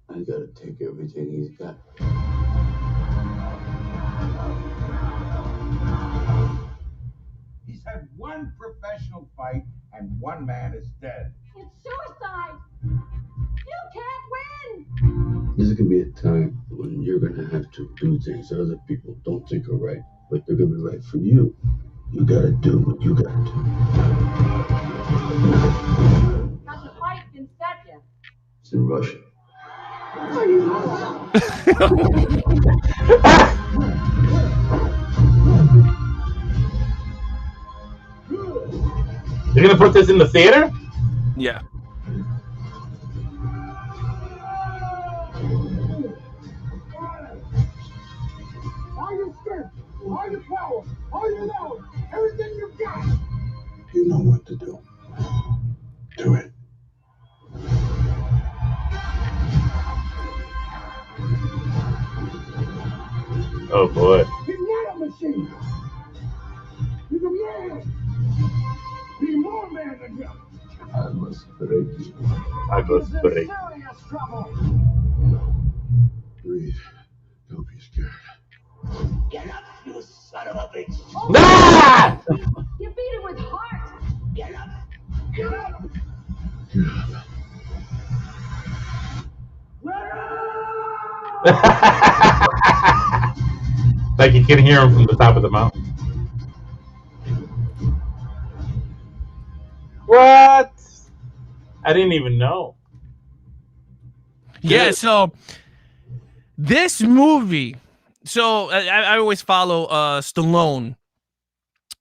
I gotta take everything he's got. He's had one professional fight and one man is dead. It's suicide! You can't win! There's gonna be a time when you're gonna have to do things that other people don't think are right, but they're gonna be right for you. You gotta do what you gotta do. Has the fight been set yet? It's in Russia. You're gonna put this in the theater? Yeah. All your strength, all your power, all your knowledge, everything you've got. You know what to do. Do it. Oh boy. He's not a machine. He's a man. Be more man than him. I must break you. I must He's in break. serious trouble. Breathe. Don't be scared. Get up, you son of a bitch. Ah! You beat him with heart! Get up. Get up. Get up. Like you can hear him from the top of the mountain. What? I didn't even know. Yeah, so this movie, so I always follow Stallone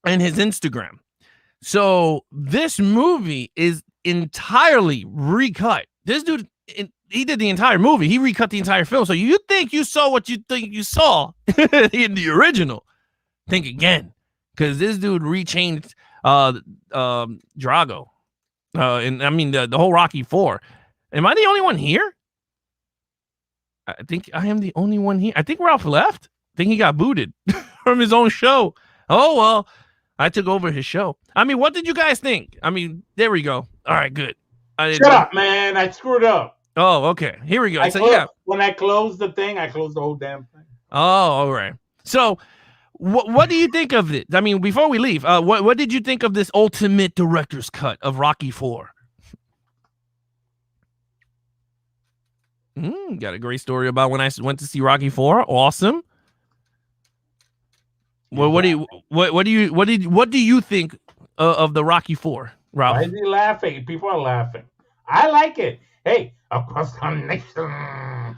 and his Instagram. So this movie is entirely recut. This dude, he did the entire movie. He recut the entire film. So you think you saw what you think you saw in the original. Think again. Because this dude rechanged Drago. And I mean, the whole Rocky 4. Am I the only one here? I think I am the only one here. I think Ralph left. I think he got booted from his own show. Oh, well, I took over his show. I mean, what did you guys think? I mean, there we go. All right, good. Shut up, man. I screwed up. Oh, okay. Here we go. Yeah. When I closed the thing, I closed the whole damn thing. Oh, all right. So what do you think of it? I mean, before we leave, what did you think of this ultimate director's cut of Rocky 4? Got a great story about when I went to see Rocky 4. Awesome. Well, what do you think of the Rocky 4, Ralph? Why is he laughing? People are laughing. I like it. Hey, across the nation.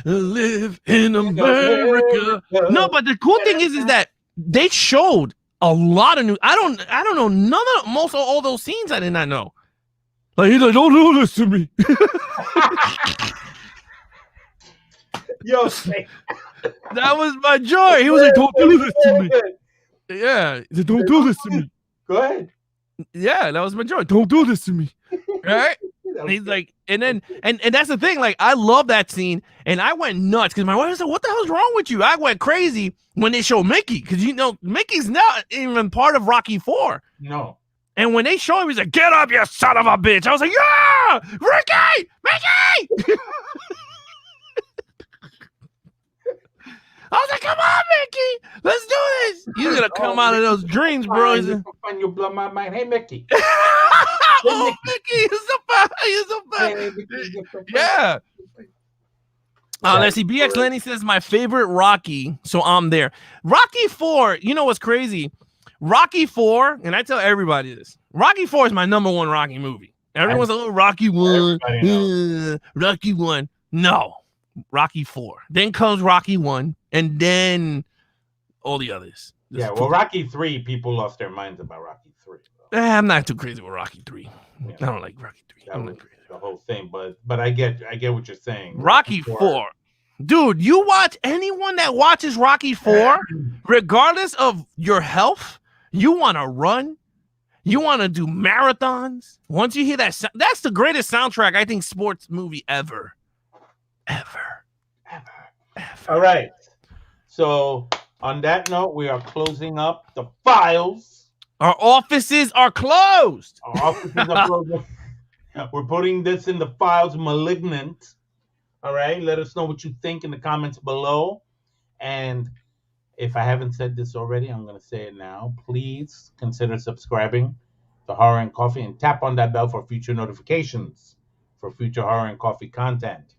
Live in America. No, but the cool thing is that they showed a lot of new. I don't know most of all those scenes. I did not know. Like he's like, don't do this to me. Yo, that was my joy. He was like, don't do this to me. Yeah, he said, don't do this to me. Go ahead. Yeah, that was my joy. Don't do this to me. Right? He's like, and then and that's the thing. Like, I love that scene, and I went nuts because my wife said, "What the hell's wrong with you?" I went crazy when they show Mickey because Mickey's not even part of Rocky 4. No. And when they show him, he's like, "Get up, you son of a bitch!" I was like, "Yeah, Ricky, Mickey!" I was like, "Come on, Mickey, let's do this." He's gonna come out of those dreams, bro. Fine, you blow my mind. Hey, Mickey. Oh, Mickey, he's so fun. Yeah. Let's see. BX Lenny says my favorite Rocky, so I'm there. Rocky 4. You know what's crazy? Rocky 4, and I tell everybody this. Rocky 4 is my number one Rocky movie. Everyone's a little Rocky 1. Rocky 1. No. Rocky 4. Then comes Rocky 1, and then all the others. Yeah, well, Rocky 3, people lost their minds about Rocky 3. I'm not too crazy with Rocky 3. Yeah. I don't like Rocky 3. I'm not crazy. The whole thing, but I get what you're saying. Rocky 4. Dude, you watch anyone that watches Rocky 4, regardless of your health, you want to run, you want to do marathons. Once you hear that, that's the greatest soundtrack, I think, sports movie ever. All right. So on that note, we are closing up the files. Our offices are closed. Our offices are closed. We're putting this in the files, Malignant. All right. Let us know what you think in the comments below. And if I haven't said this already, I'm going to say it now. Please consider subscribing to Horror and Coffee and tap on that bell for future notifications for future Horror and Coffee content.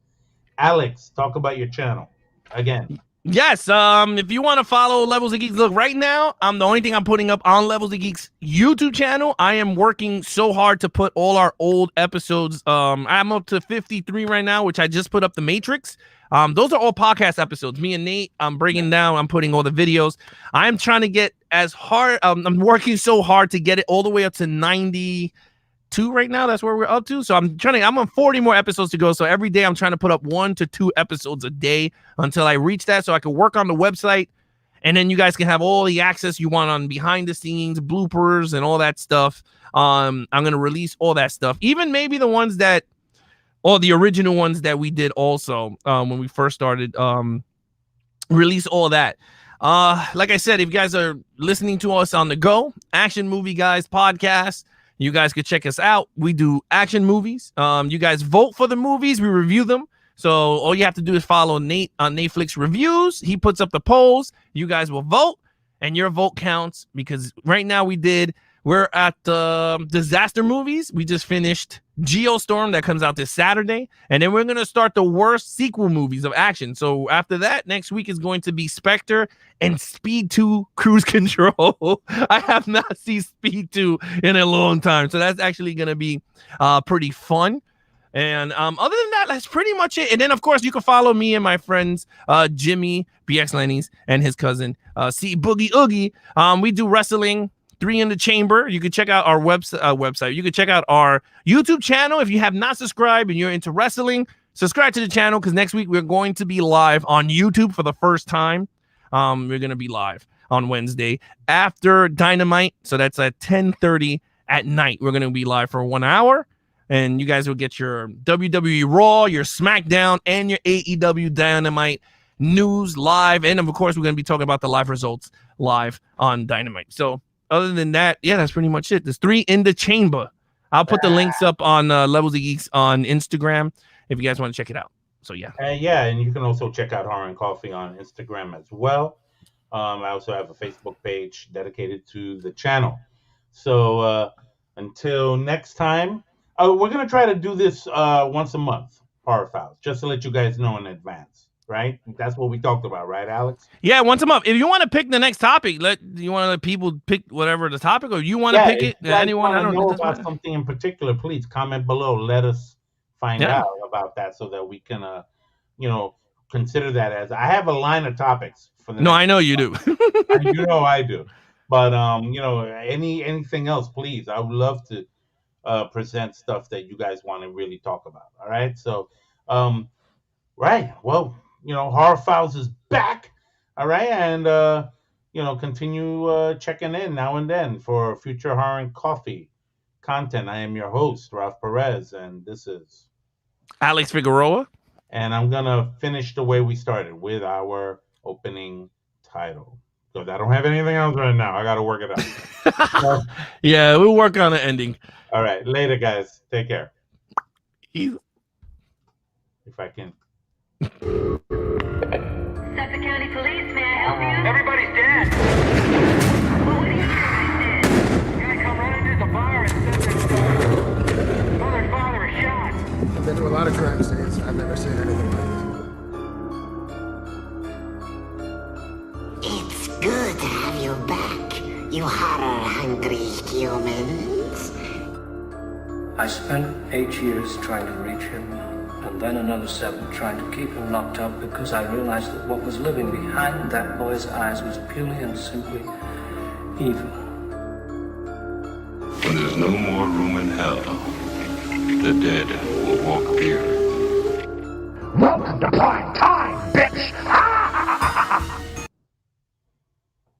Alex, talk about your channel again. Yes, if you want to follow Levels of Geeks, look, right now, the only thing I'm putting up on Levels of Geeks YouTube channel, I am working so hard to put all our old episodes. I'm up to 53 right now, which I just put up The Matrix. Those are all podcast episodes. Me and Nate, I'm breaking down, I'm putting all the videos. I'm trying to get as hard, I'm working so hard to get it all the way up to 92 right now. That's where we're up to. So I'm on 40 more episodes to go. So every day I'm trying to put up 1 to 2 episodes a day until I reach that, so I can work on the website, and then you guys can have all the access you want on behind the scenes, bloopers, and all that stuff. I'm going to release all that stuff, even maybe the ones that, or the original ones that we did also when we first started, release all that. Like I said, if you guys are listening to us on the go, Action Movie Guys podcast, you guys could check us out. We do action movies. You guys vote for the movies. We review them. So all you have to do is follow Nate on Netflix Reviews. He puts up the polls. You guys will vote, and your vote counts, because right now we're at the disaster movies. We just finished Geostorm that comes out this Saturday, and then we're going to start the worst sequel movies of action. So after that, next week is going to be Spectre and Speed 2 Cruise Control. I have not seen Speed 2 in a long time, so that's actually going to be pretty fun. And other than that, that's pretty much it. And then, of course, you can follow me and my friends, Jimmy, BX Lenny's, and his cousin, C Boogie Oogie. We do wrestling, 3 in the Chamber. You can check out our website. You can check out our YouTube channel. If you have not subscribed and you're into wrestling, subscribe to the channel, because next week we're going to be live on YouTube for the first time. We're going to be live on Wednesday after Dynamite. So that's at 10:30 at night. We're going to be live for 1 hour. And you guys will get your WWE Raw, your SmackDown, and your AEW Dynamite news live. And, of course, we're going to be talking about the live results live on Dynamite. So, other than that, yeah, that's pretty much it. There's 3 in the Chamber. I'll put the links up on Levels of Geeks on Instagram if you guys want to check it out. So, yeah. Yeah, and you can also check out Horror and Coffee on Instagram as well. I also have a Facebook page dedicated to the channel. So, until next time, we're going to try to do this once a month, Horror Files, just to let you guys know in advance, right? That's what we talked about, right, Alex? Yeah, once a month. If you want to pick the next topic, you want to let people pick whatever the topic, or you want to pick it? Anyone? I don't know about something in particular, please comment below. Let us find out about that so that we can, consider that as. I have a line of topics for the. No, I know you do. You know I do, but anything else, please. I would love to. Present stuff that you guys want to really talk about. All right. So, right. Well, Horror Files is back. All right. And, continue checking in now and then for future Horror and Coffee content. I am your host, Ralph Perez, and this is Alex Figueroa. And I'm going to finish the way we started with our opening title. Because I don't have anything else right now. I got to work it out. Yeah, we'll work on an ending. All right. Later, guys. Take care. If I can. Suffolk County Police, may I help you? Everybody's dead. Well, what do you guys did? The guy come running into the bar and said that mother and father are shot. I've been to a lot of crime scenes. I've never seen anything like this. It's good to have you back, you horror-hungry humans. I spent 8 years trying to reach him, and then another 7 trying to keep him locked up because I realized that what was living behind that boy's eyes was purely and simply evil. When there's no more room in hell, the dead will walk the earth. Welcome to prime time, bitch!